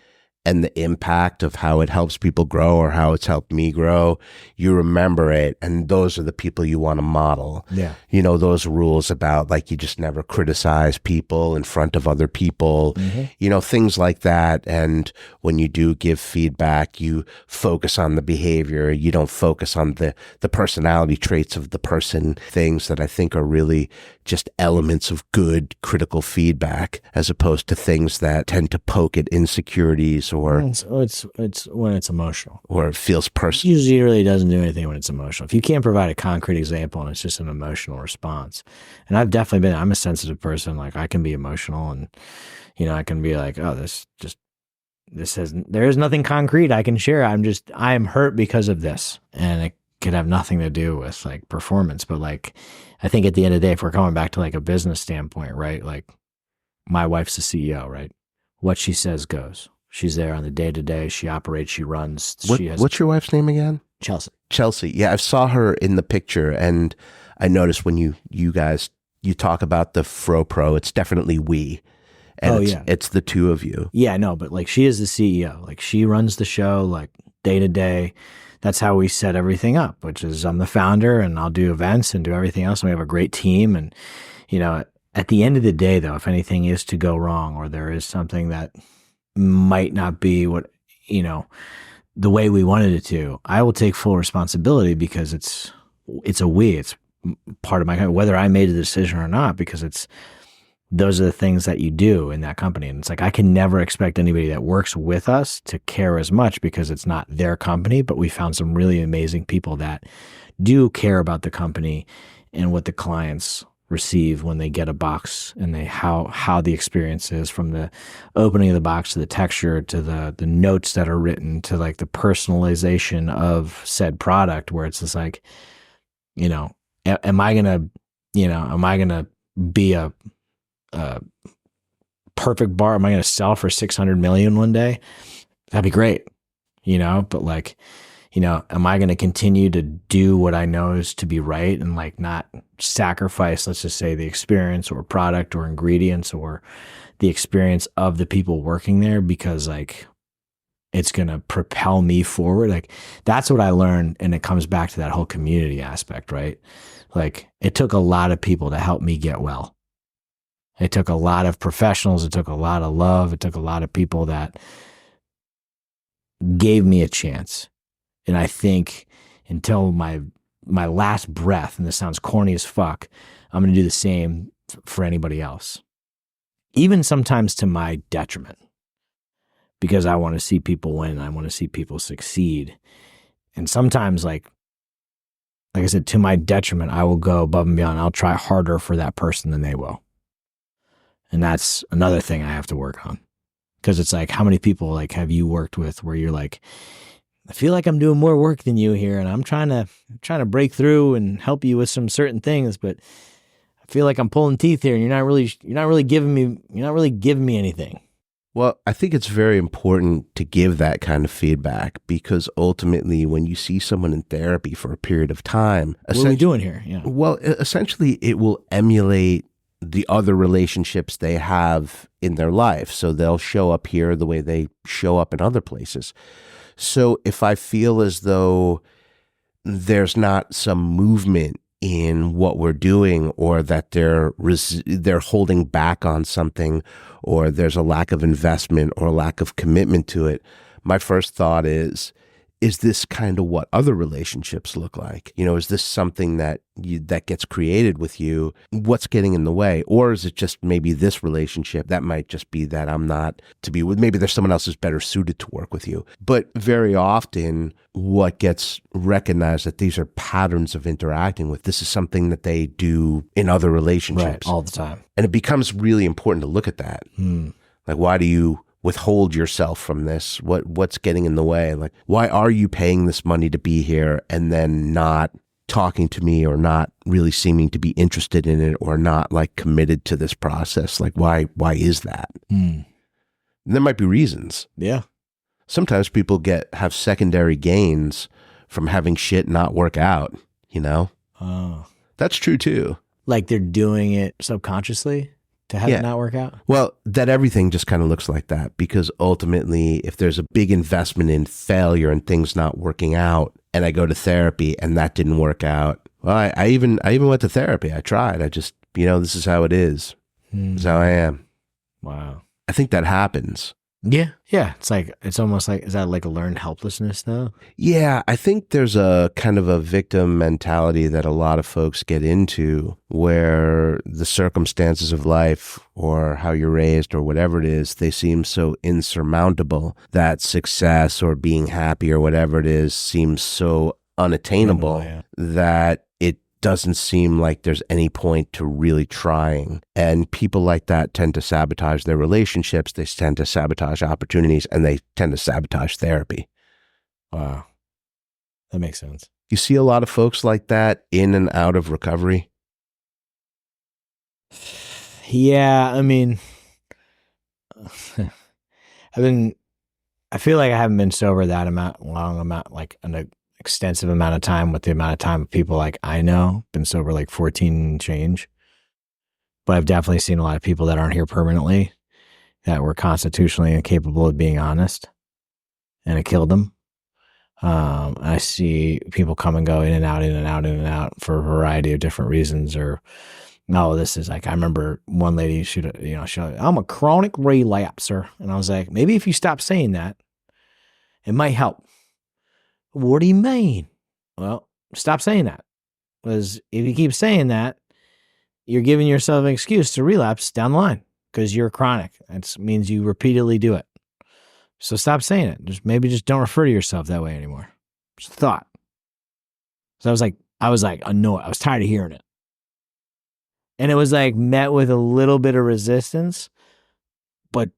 C: and the impact of how it helps people grow or how it's helped me grow, you remember it. And those are the people you want to model.
B: Yeah.
C: Those rules about like you just never criticize people in front of other people, things like that. And when you do give feedback, you focus on the behavior. You don't focus on the personality traits of the person, things that I think are really just elements of good critical feedback, as opposed to things that tend to poke at insecurities or
B: it's when it's emotional
C: or it feels personal.
B: Usually it really doesn't do anything when it's emotional. If you can't provide a concrete example and it's just an emotional response. And I'm a sensitive person. Like I can be emotional and, I can be like, oh, there is nothing concrete I can share. I am hurt because of this. And it could have nothing to do with like performance. But like, I think at the end of the day, if we're coming back to like a business standpoint, right? Like my wife's the CEO, right? What she says goes. She's there on the day-to-day. She operates, she runs.
C: What's your wife's name again? Chelsea. Yeah, I saw her in the picture, and I noticed when you guys talk about the FROPRO, it's definitely we. And it's the two of you.
B: Yeah, no, but like she is the CEO. Like she runs the show like day to day. That's how we set everything up, which is I'm the founder and I'll do events and do everything else. And we have a great team. And, you know, at the end of the day, though, if anything is to go wrong or there is something that might not be what, you know, the way we wanted it to, I will take full responsibility because it's part of my, whether I made a decision or not, because those are the things that you do in that company. And it's like, I can never expect anybody that works with us to care as much because it's not their company, but we found some really amazing people that do care about the company and what the clients receive when they get a box and how the experience is, from the opening of the box to the texture to the notes that are written to like the personalization of said product, where it's just like, you know, am I gonna be a perfect bar? Am I going to sell for 600 million one day? That'd be great, you know, but like, you know, am I going to continue to do what I know is to be right and like not sacrifice, let's just say, the experience or product or ingredients or the experience of the people working there because like it's going to propel me forward? Like that's what I learned. And it comes back to that whole community aspect, right? Like it took a lot of people to help me get well. It took a lot of professionals. It took a lot of love. It took a lot of people that gave me a chance. And I think until my last breath, and this sounds corny as fuck, I'm going to do the same for anybody else. Even sometimes to my detriment, because I want to see people win. I want to see people succeed. And sometimes, like I said, to my detriment, I will go above and beyond. I'll try harder for that person than they will. And that's another thing I have to work on. Because it's like, how many people like have you worked with where you're like, I feel like I'm doing more work than you here, and I'm trying to break through and help you with some certain things, but I feel like I'm pulling teeth here, and you're not really giving me anything.
C: Well, I think it's very important to give that kind of feedback, because ultimately when you see someone in therapy for a period of time,
B: what are we doing here? Yeah.
C: Well, essentially it will emulate the other relationships they have in their life. So they'll show up here the way they show up in other places. So if I feel as though there's not some movement in what we're doing, or that they're holding back on something, or there's a lack of investment or lack of commitment to it, my first thought is this kind of what other relationships look like? You know, is this something that gets created with you? What's getting in the way? Or is it just maybe this relationship that might just be that I'm not to be with? Maybe there's someone else who's better suited to work with you. But very often what gets recognized that these are patterns of interacting with, this is something that they do in other relationships.
B: Right, all the time.
C: And it becomes really important to look at that. Like, why do you withhold yourself from this? What's getting in the way? Like, why are you paying this money to be here and then not talking to me, or not really seeming to be interested in it, or not like committed to this process? Like, why is that? And there might be reasons.
B: Yeah.
C: Sometimes people have secondary gains from having shit not work out, you know?
B: Oh.
C: That's true too.
B: Like they're doing it subconsciously to have it not work out?
C: Well, that everything just kind of looks like that, because ultimately if there's a big investment in failure and things not working out, and I go to therapy and that didn't work out, well, I even went to therapy. I tried. I just, you know, this is how it is. This is how I am.
B: Wow.
C: I think that happens.
B: Yeah. Yeah. It's almost like, is that like a learned helplessness though?
C: Yeah. I think there's a kind of a victim mentality that a lot of folks get into, where the circumstances of life or how you're raised or whatever it is, they seem so insurmountable that success or being happy or whatever it is seems so unattainable that it doesn't seem like there's any point to really trying. And people like that tend to sabotage their relationships. They tend to sabotage opportunities, and they tend to sabotage therapy.
B: Wow. That makes sense.
C: You see a lot of folks like that in and out of recovery.
B: Yeah. I mean, I feel like I haven't been sober that long amount, like an extensive amount of time with the amount of time of people like I know, been sober like 14 and change. But I've definitely seen a lot of people that aren't here permanently that were constitutionally incapable of being honest, and it killed them. I see people come and go in and out, in and out, in and out for a variety of different reasons. Or, no, this is like, I remember one lady, she'd, I'm a chronic relapser. And I was like, maybe if you stop saying that, it might help. What do you mean? Well, stop saying that. Because if you keep saying that, you're giving yourself an excuse to relapse down the line because you're chronic. That means you repeatedly do it. So stop saying it. Maybe just don't refer to yourself that way anymore. Just a thought. So I was like annoyed. I was tired of hearing it. And it was like met with a little bit of resistance, but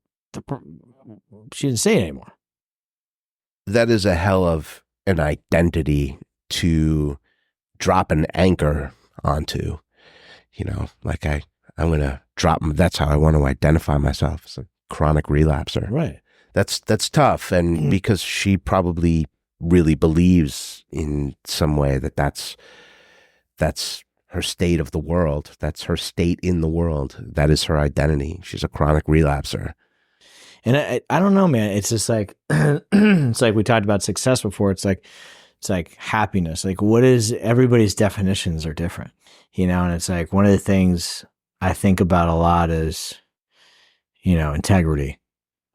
B: she didn't say it anymore.
C: That is a hell of an identity to drop an anchor onto. Like I'm going to drop, that's how I want to identify myself as a chronic relapser.
B: Right.
C: That's tough. And because she probably really believes in some way that that's her state of the world. That's her state in the world. That is her identity. She's a chronic relapser.
B: And I don't know, man. It's just like, it's like we talked about success before. It's like happiness. Like everybody's definitions are different, and it's like one of the things I think about a lot is, integrity.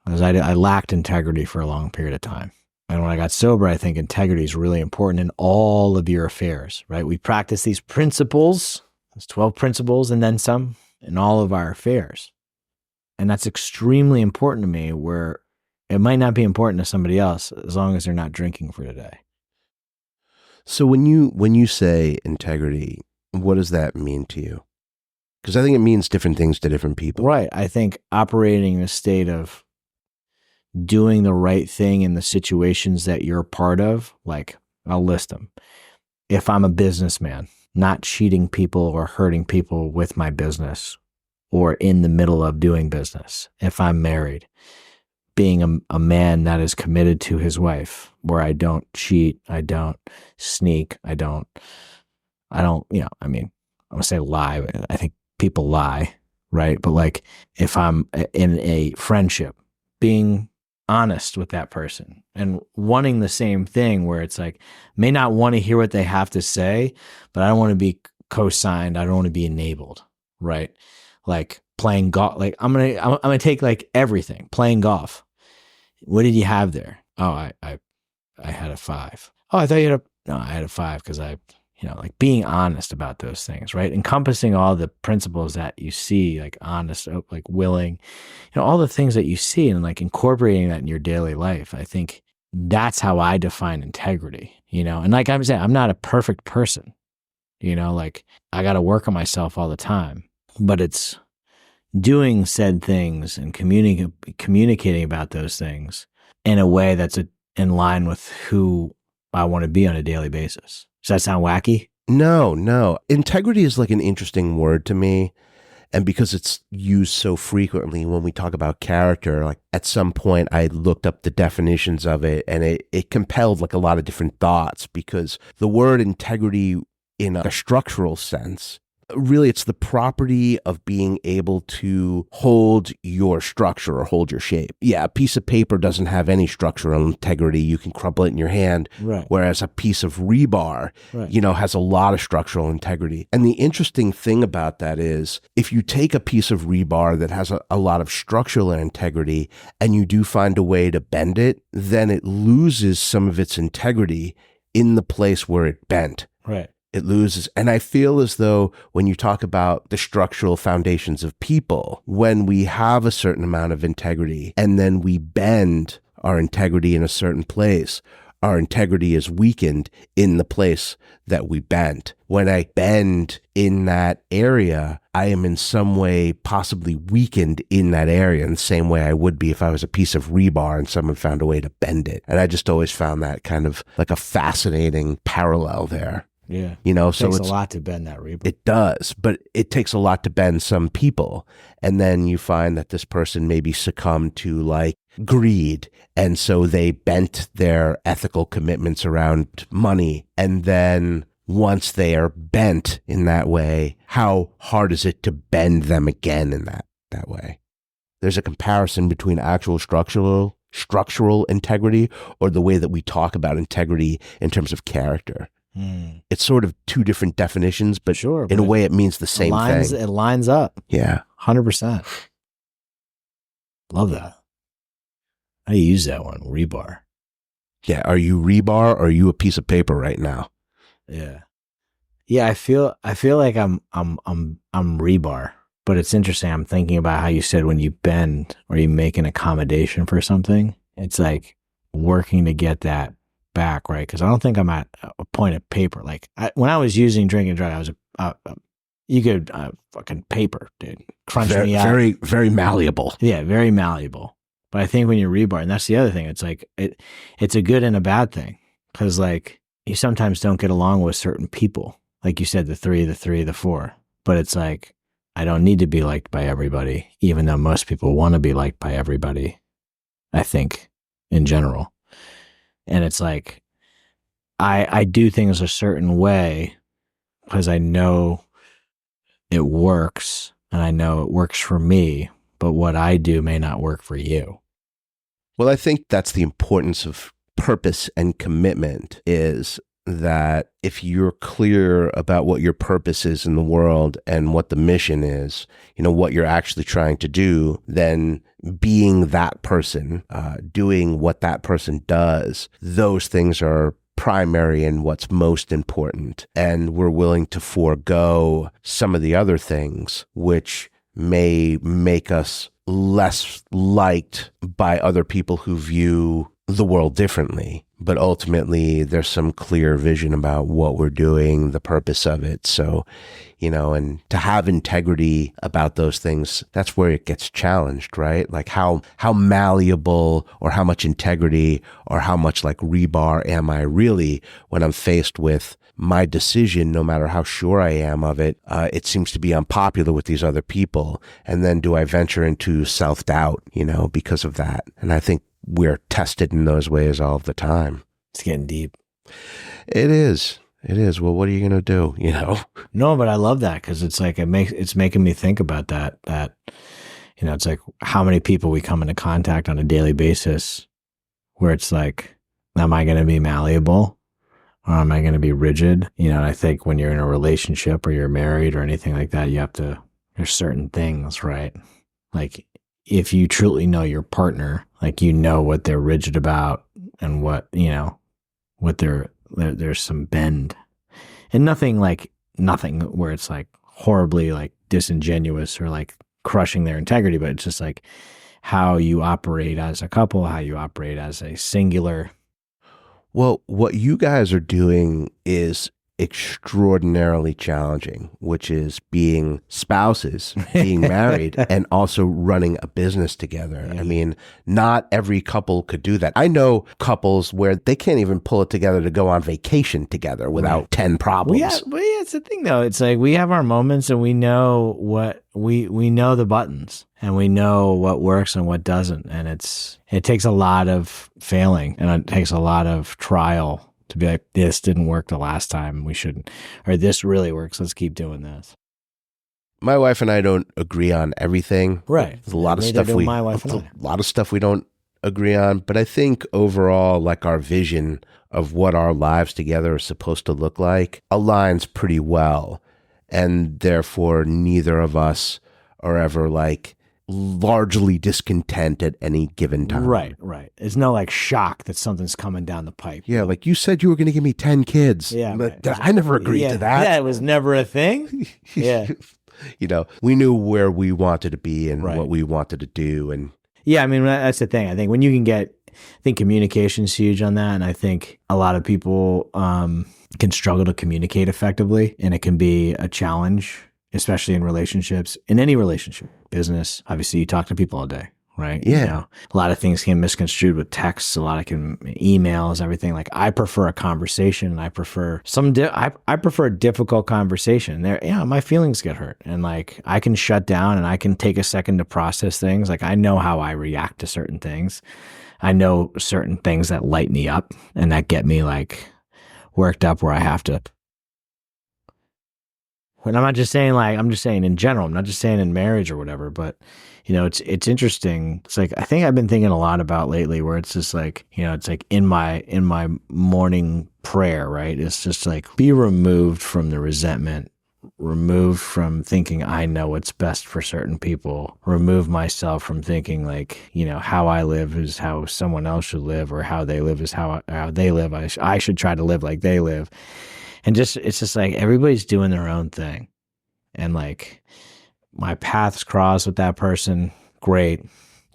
B: Because I lacked integrity for a long period of time. And when I got sober, I think integrity is really important in all of your affairs, right? We practice these principles, there's 12 principles and then some in all of our affairs. And that's extremely important to me, where it might not be important to somebody else as long as they're not drinking for today.
C: So when you say integrity, what does that mean to you? Because I think it means different things to different people.
B: Right. I think operating in a state of doing the right thing in the situations that you're a part of, like I'll list them. If I'm a businessman, not cheating people or hurting people with my business or in the middle of doing business. If I'm married, being a man that is committed to his wife, where I don't cheat, I don't sneak, I don't, I'm going to say lie, but I think people lie, right? But like if I'm in a friendship, being honest with that person and wanting the same thing, where it's like, may not want to hear what they have to say, but I don't want to be co-signed. I don't want to be enabled, right? Like playing golf, like I'm going to take like everything, playing golf. What did you have there? Oh, I had a 5. Oh, I thought you had no, I had a 5 because like being honest about those things, right? Encompassing all the principles that you see, like honest, like willing, all the things that you see, and like incorporating that in your daily life. I think that's how I define integrity, and like I'm saying, I'm not a perfect person, like I got to work on myself all the time, but it's doing said things and communicating about those things in a way that's in line with who I want to be on a daily basis. Does that sound wacky?
C: No. Integrity is like an interesting word to me. And because it's used so frequently when we talk about character, like at some point I looked up the definitions of it, and it compelled like a lot of different thoughts, because the word integrity in a structural sense, really it's the property of being able to hold your structure or hold your shape. Yeah, a piece of paper doesn't have any structural integrity. You can crumple it in your hand.
B: Right.
C: Whereas a piece of rebar, has a lot of structural integrity. And the interesting thing about that is, if you take a piece of rebar that has a lot of structural integrity and you do find a way to bend it, then it loses some of its integrity in the place where it bent.
B: Right.
C: It loses. And I feel as though when you talk about the structural foundations of people, when we have a certain amount of integrity and then we bend our integrity in a certain place, our integrity is weakened in the place that we bent. When I bend in that area, I am in some way possibly weakened in that area in the same way I would be if I was a piece of rebar and someone found a way to bend it. And I just always found that kind of like a fascinating parallel there.
B: Yeah.
C: So
B: Takes
C: it's
B: a lot to bend that reaper.
C: It does, but it takes a lot to bend some people. And then you find that this person maybe succumbed to like greed. And so they bent their ethical commitments around money. And then once they are bent in that way, how hard is it to bend them again in that way? There's a comparison between actual structural integrity or the way that we talk about integrity in terms of character. It's sort of two different definitions, but
B: sure,
C: in a way it means the same thing.
B: It lines up.
C: Yeah.
B: 100%. Love that. How do you use that one? Rebar.
C: Yeah. Are you rebar or are you a piece of paper right now?
B: Yeah. Yeah. I feel like I'm rebar, but it's interesting. I'm thinking about how you said when you bend or you make an accommodation for something, it's like working to get that back, right? Because I don't think I'm at a point of paper. Like when I was using Drink and Drive, I was you could fucking paper, dude, crunch me out.
C: Very, very malleable.
B: Yeah, very malleable. But I think when you're rebar, and that's the other thing, it's like it's a good and a bad thing because like you sometimes don't get along with certain people, like you said, the 3, the 4. But it's like I don't need to be liked by everybody, even though most people want to be liked by everybody. I think in general. And it's like, I do things a certain way because I know it works and I know it works for me, but what I do may not work for you.
C: Well, I think that's the importance of purpose and commitment is that if you're clear about what your purpose is in the world and what the mission is, what you're actually trying to do, then being that person, doing what that person does, those things are primary and what's most important. And we're willing to forego some of the other things, which may make us less liked by other people who view the world differently. But ultimately, there's some clear vision about what we're doing, the purpose of it. So, and to have integrity about those things, that's where it gets challenged, right? Like how malleable or how much integrity or how much like rebar am I really when I'm faced with my decision, no matter how sure I am of it, it seems to be unpopular with these other people. And then do I venture into self-doubt, because of that? And I think we're tested in those ways all the time.
B: It's getting deep.
C: It is. Well, what are you going to do?
B: No, but I love that because it's like it's making me think about that. It's like how many people we come into contact on a daily basis where it's like, am I going to be malleable or am I going to be rigid? And I think when you're in a relationship or you're married or anything like that, there's certain things, right? Like if you truly know your partner, like what they're rigid about and what there's some bend and nothing where it's like horribly like disingenuous or like crushing their integrity, but it's just like how you operate as a couple, how you operate as a singular.
C: Well, what you guys are doing is extraordinarily challenging, which is being spouses, being married, and also running a business together.
B: Yeah.
C: I mean, not every couple could do that. I know couples where they can't even pull it together to go on vacation together without 10 problems.
B: But it's the thing though. It's like we have our moments and we know what we know the buttons and we know what works and what doesn't. And it takes a lot of failing and it takes a lot of trial to be like, this didn't work the last time, we shouldn't, or this really works, let's keep doing this.
C: My wife and I don't agree on everything.
B: Right.
C: There's a lot of stuff we don't agree on, but I think overall, like our vision of what our lives together are supposed to look like aligns pretty well. And therefore, neither of us are ever like largely discontent at any given time.
B: Right. There's no like shock that something's coming down the pipe.
C: Yeah, like you said you were going to give me 10 kids.
B: Yeah.
C: But I never agreed to that.
B: Yeah, it was never a thing. Yeah.
C: We knew where we wanted to be and what we wanted to do. And
B: yeah, I mean, that's the thing. I think when you can I think communication's huge on that. And I think a lot of people can struggle to communicate effectively, and it can be a challenge, especially in relationships, in any relationship, business. Obviously, you talk to people all day, right?
C: Yeah.
B: A lot of things can misconstrued with texts, a lot of emails, everything. Like I prefer a conversation, and I prefer I prefer a difficult conversation. My feelings get hurt, and like I can shut down and I can take a second to process things. Like I know how I react to certain things. I know certain things that light me up and that get me like worked up where I have to. And I'm not just saying I'm just saying in general. I'm not just saying in marriage or whatever, but it's interesting. It's like, I think I've been thinking a lot about lately where it's just like, it's like in my morning prayer, right? It's just like, be removed from the resentment, removed from thinking I know what's best for certain people, remove myself from thinking like, how I live is how someone else should live, or how they live is how they live. I should try to live like they live. And it's just like everybody's doing their own thing. And like my paths cross with that person, great.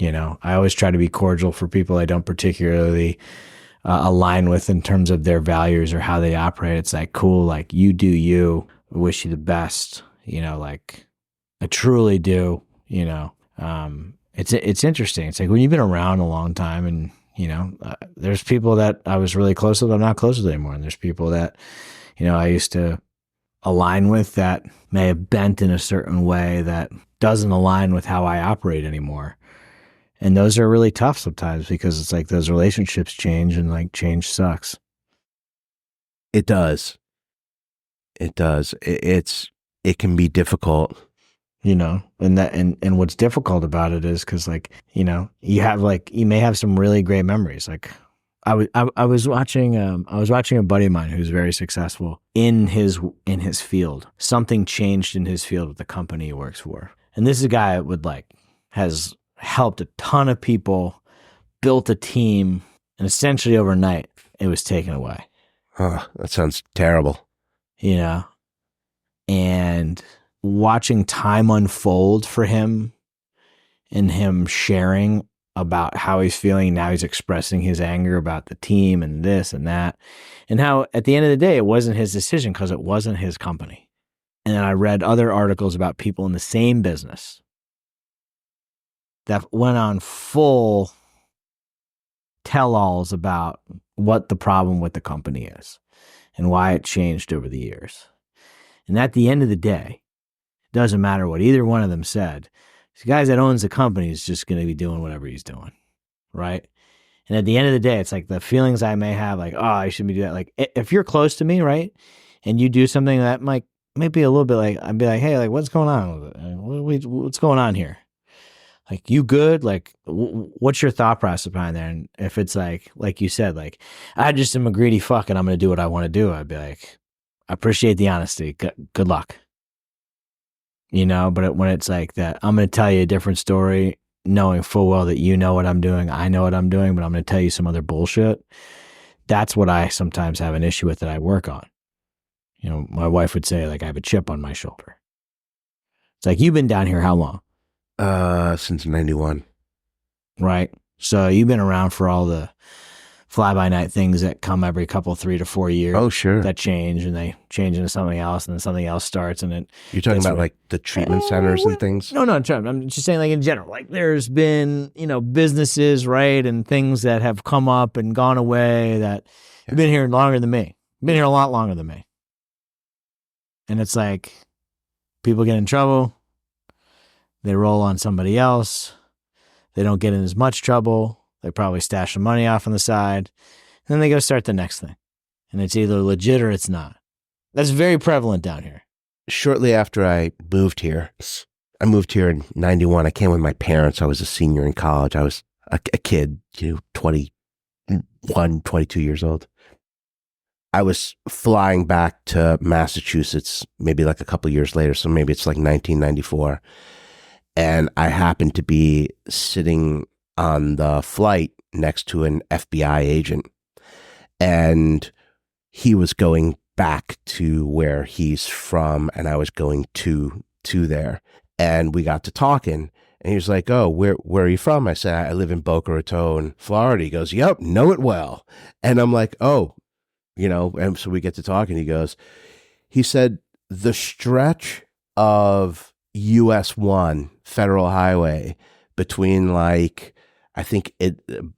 B: I always try to be cordial for people I don't particularly align with in terms of their values or how they operate. It's like, cool, like you do you. I wish you the best. Like I truly do. It's interesting. It's like when you've been around a long time, and there's people that I was really close with, I'm not close with anymore, and there's people that I used to align with that may have bent in a certain way that doesn't align with how I operate anymore. And those are really tough sometimes, because it's like those relationships change, and like change sucks.
C: It does. It does. It can be difficult.
B: And what's difficult about it is because like, you may have some really great memories. Like I was watching a buddy of mine who's very successful in his field. Something changed in his field with the company he works for. And this is a guy that has helped a ton of people, built a team, and essentially overnight it was taken away.
C: Oh, that sounds terrible.
B: And watching time unfold for him, and him sharing about how he's feeling. Now he's expressing his anger about the team and this and that, and how at the end of the day, it wasn't his decision because it wasn't his company. And then I read other articles about people in the same business that went on full tell-alls about what the problem with the company is and why it changed over the years. And at the end of the day, it doesn't matter what either one of them said. The guy that owns the company is just going to be doing whatever he's doing, right? And at the end of the day, it's like the feelings I may have, like, oh, I shouldn't be doing that. Like, if you're close to me, right, and you do something that might be a little bit like, I'd be like, hey, like, what's going on? What's going on here? Like, you good? Like, what's your thought process behind there? And if it's like you said, like, I just am a greedy fuck and I'm going to do what I want to do, I'd be like, I appreciate the honesty. Good luck. But when it's like that, I'm going to tell you a different story, knowing full well that you know what I'm doing, I know what I'm doing, but I'm going to tell you some other bullshit. That's what I sometimes have an issue with that I work on. My wife would say, like, I have a chip on my shoulder. It's like, you've been down here how long?
C: Since 91.
B: Right. So you've been around for all the fly-by-night things that come every couple, 3 to 4 years.
C: Oh, sure.
B: That change, and they change into something else, and then something else starts, and it.
C: You're talking about like the treatment centers and things?
B: No, I'm just saying, like, in general, like there's been, businesses, right, and things that have come up and gone away that have been here longer than me. Been here a lot longer than me. And it's like people get in trouble. They roll on somebody else. They don't get in as much trouble. They probably stash some money off on the side. And then they go start the next thing. And it's either legit or it's not. That's very prevalent down here.
C: Shortly after I moved here in 91. I came with my parents. I was a senior in college. I was a kid, 21, 22 years old. I was flying back to Massachusetts maybe like a couple years later. So maybe it's like 1994. And I happened to be sitting on the flight next to an FBI agent. And he was going back to where he's from, and I was going to there. And we got to talking, and he was like, oh, where are you from? I said, I live in Boca Raton, Florida. He goes, yep, know it well. And I'm like, oh, and so we get to talking. He said, the stretch of US 1 Federal Highway between like, I think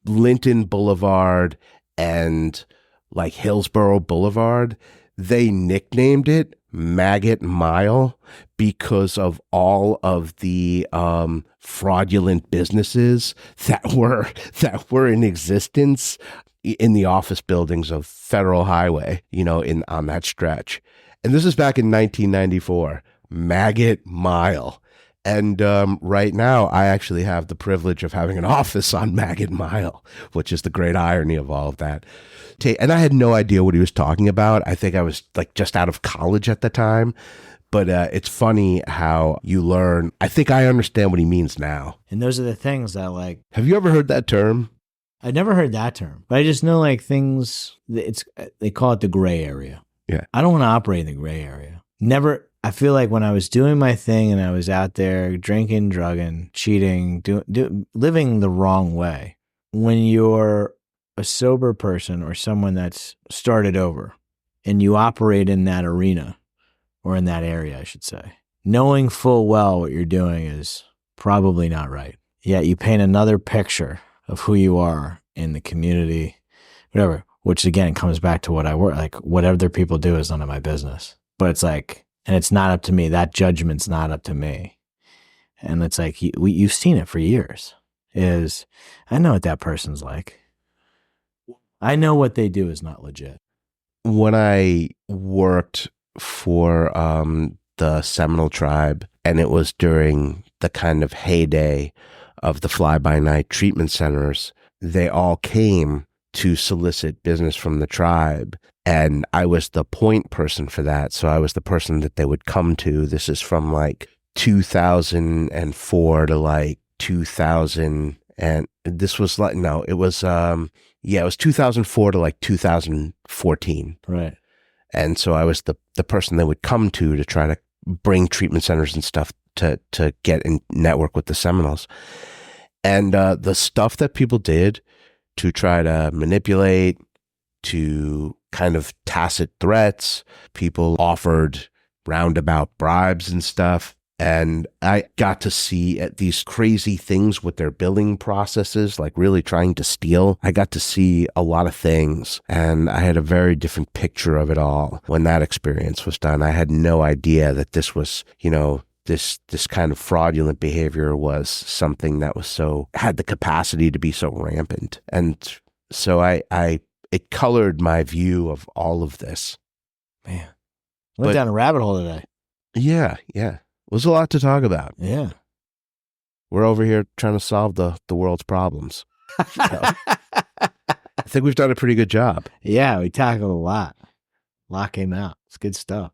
C: Linton Boulevard and like Hillsborough Boulevard. They nicknamed it Maggot Mile because of all of the fraudulent businesses that were in existence in the office buildings of Federal Highway, on that stretch. And this is back in 1994, Maggot Mile. And right now, I actually have the privilege of having an office on Maggot Mile, which is the great irony of all of that. And I had no idea what he was talking about. I think I was like just out of college at the time. But it's funny how you learn. I think I understand what he means now.
B: And those are the things that like...
C: Have you ever heard that term?
B: I never heard that term, but I just know like things, they call it the gray area.
C: Yeah.
B: I don't want to operate in the gray area. Never. I feel like when I was doing my thing and I was out there drinking, drugging, cheating, living the wrong way, when you're a sober person or someone that's started over and you operate in that arena or in that area, I should say, knowing full well what you're doing is probably not right. Yet you paint another picture of who you are in the community, whatever, which again comes back to what I work, like what other people do is none of my business. But it's like, and it's not up to me. That judgment's not up to me. And it's like, you've seen it for years, I know what that person's like. I know what they do is not legit.
C: When I worked for the Seminole tribe, and it was during the kind of heyday of the fly-by-night treatment centers, they all came to solicit business from the tribe. And I was the point person for that. So I was the person that they would come to. This is from like 2004 to like 2000. And this was like, no, it was, it was 2004 to like 2014.
B: Right.
C: And so I was the person they would come to try to bring treatment centers and stuff to get in network with the Seminoles. And the stuff that people did to try to manipulate, to kind of tacit threats, people offered roundabout bribes and stuff. And I got to see these crazy things with their billing processes, like really trying to steal. I got to see a lot of things, and I had a very different picture of it all when that experience was done. I had no idea that this was, this kind of fraudulent behavior was something that was had the capacity to be so rampant. And so it colored my view of all of this.
B: Man, went down a rabbit hole today.
C: Yeah. It was a lot to talk about.
B: Yeah.
C: We're over here trying to solve the world's problems. So, I think we've done a pretty good job.
B: Yeah, we tackled a lot. A lot came out. It's good stuff.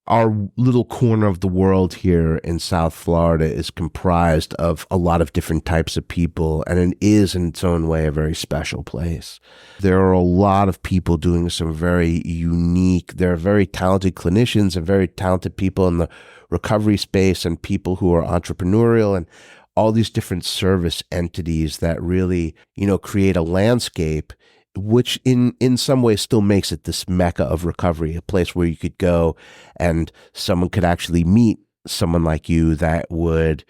C: Our little corner of the world here in South Florida is comprised of a lot of different types of people, and it is in its own way a very special place. There are a lot of people doing some very unique, there are very talented clinicians and very talented people in the recovery space and people who are entrepreneurial and all these different service entities that really, create a landscape which in some ways still makes it this mecca of recovery, a place where you could go and someone could actually meet someone like you that would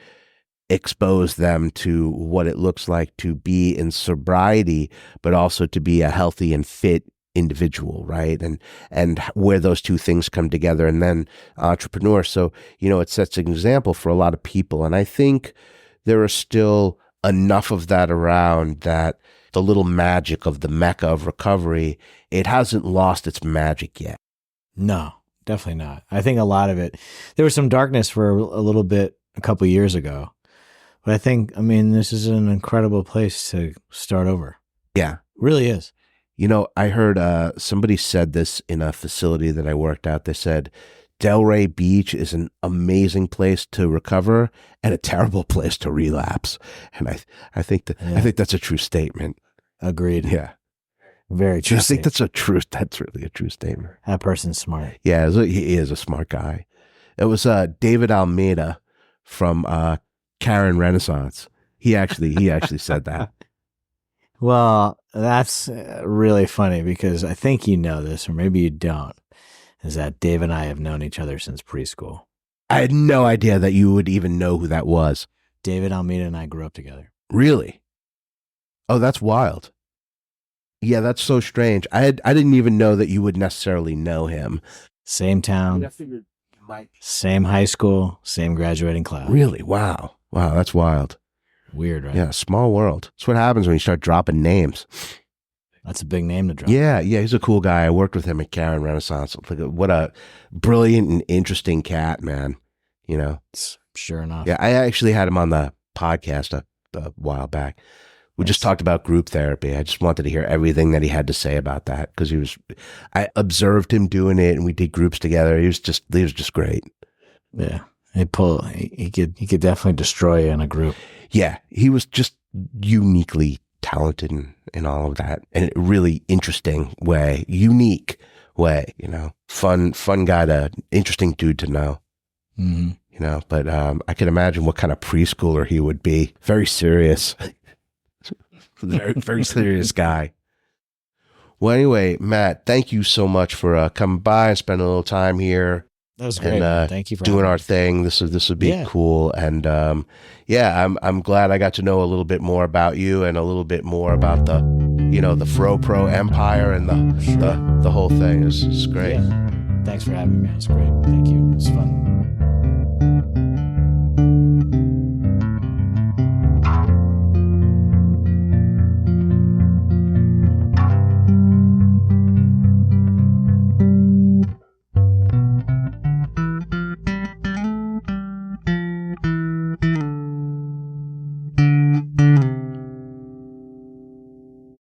C: expose them to what it looks like to be in sobriety, but also to be a healthy and fit individual, right? And where those two things come together, and then entrepreneur. So, it sets an example for a lot of people. And I think there are still enough of that around that the little magic of the mecca of recovery, it hasn't lost its magic yet.
B: No, definitely not. I think a lot of it, there was some darkness for a little bit a couple of years ago. But I think, this is an incredible place to start over.
C: Yeah.
B: It really is.
C: I heard somebody said this in a facility that I worked at. They said, Delray Beach is an amazing place to recover and a terrible place to relapse. And I think that's a true statement.
B: Agreed.
C: Yeah.
B: Very true.
C: I think that's really a true statement.
B: That person's smart.
C: Yeah, he is a smart guy. It was David Almeida from Karen Renaissance. He actually said that.
B: Well, that's really funny because I think you know this, or maybe you don't, is that Dave and I have known each other since preschool.
C: I had no idea that you would even know who that was.
B: David Almeida and I grew up together.
C: Really? Oh, that's wild. Yeah, that's so strange. I didn't even know that you would necessarily know him.
B: Same town, same high school, same graduating class.
C: Really? Wow. Wow, that's wild.
B: Weird, right?
C: Yeah, small world. That's what happens when you start dropping names.
B: That's a big name to drop.
C: Yeah, he's a cool guy. I worked with him at Karen Renaissance. What a brilliant and interesting cat, man. You know?
B: Sure enough.
C: Yeah, I actually had him on the podcast a while back. We just talked about group therapy. I just wanted to hear everything that he had to say about that because I observed him doing it, and we did groups together. He was just great.
B: Yeah, he could definitely destroy you in a group.
C: Yeah, he was just uniquely talented in all of that, in a really interesting way, unique way. You know, fun guy interesting dude to know.
B: Mm-hmm.
C: You know, but I can imagine what kind of preschooler he would be. Very serious. Very, very serious guy. Well, anyway, Matt, thank you so much for coming by and spending a little time here.
B: That was great.
C: And,
B: thank you for
C: doing our thing. This would be cool. And I'm glad I got to know a little bit more about you and a little bit more about the FROPRO empire and the whole thing. It's great.
B: Yeah. Thanks for having me. It was great. Thank you. It was fun.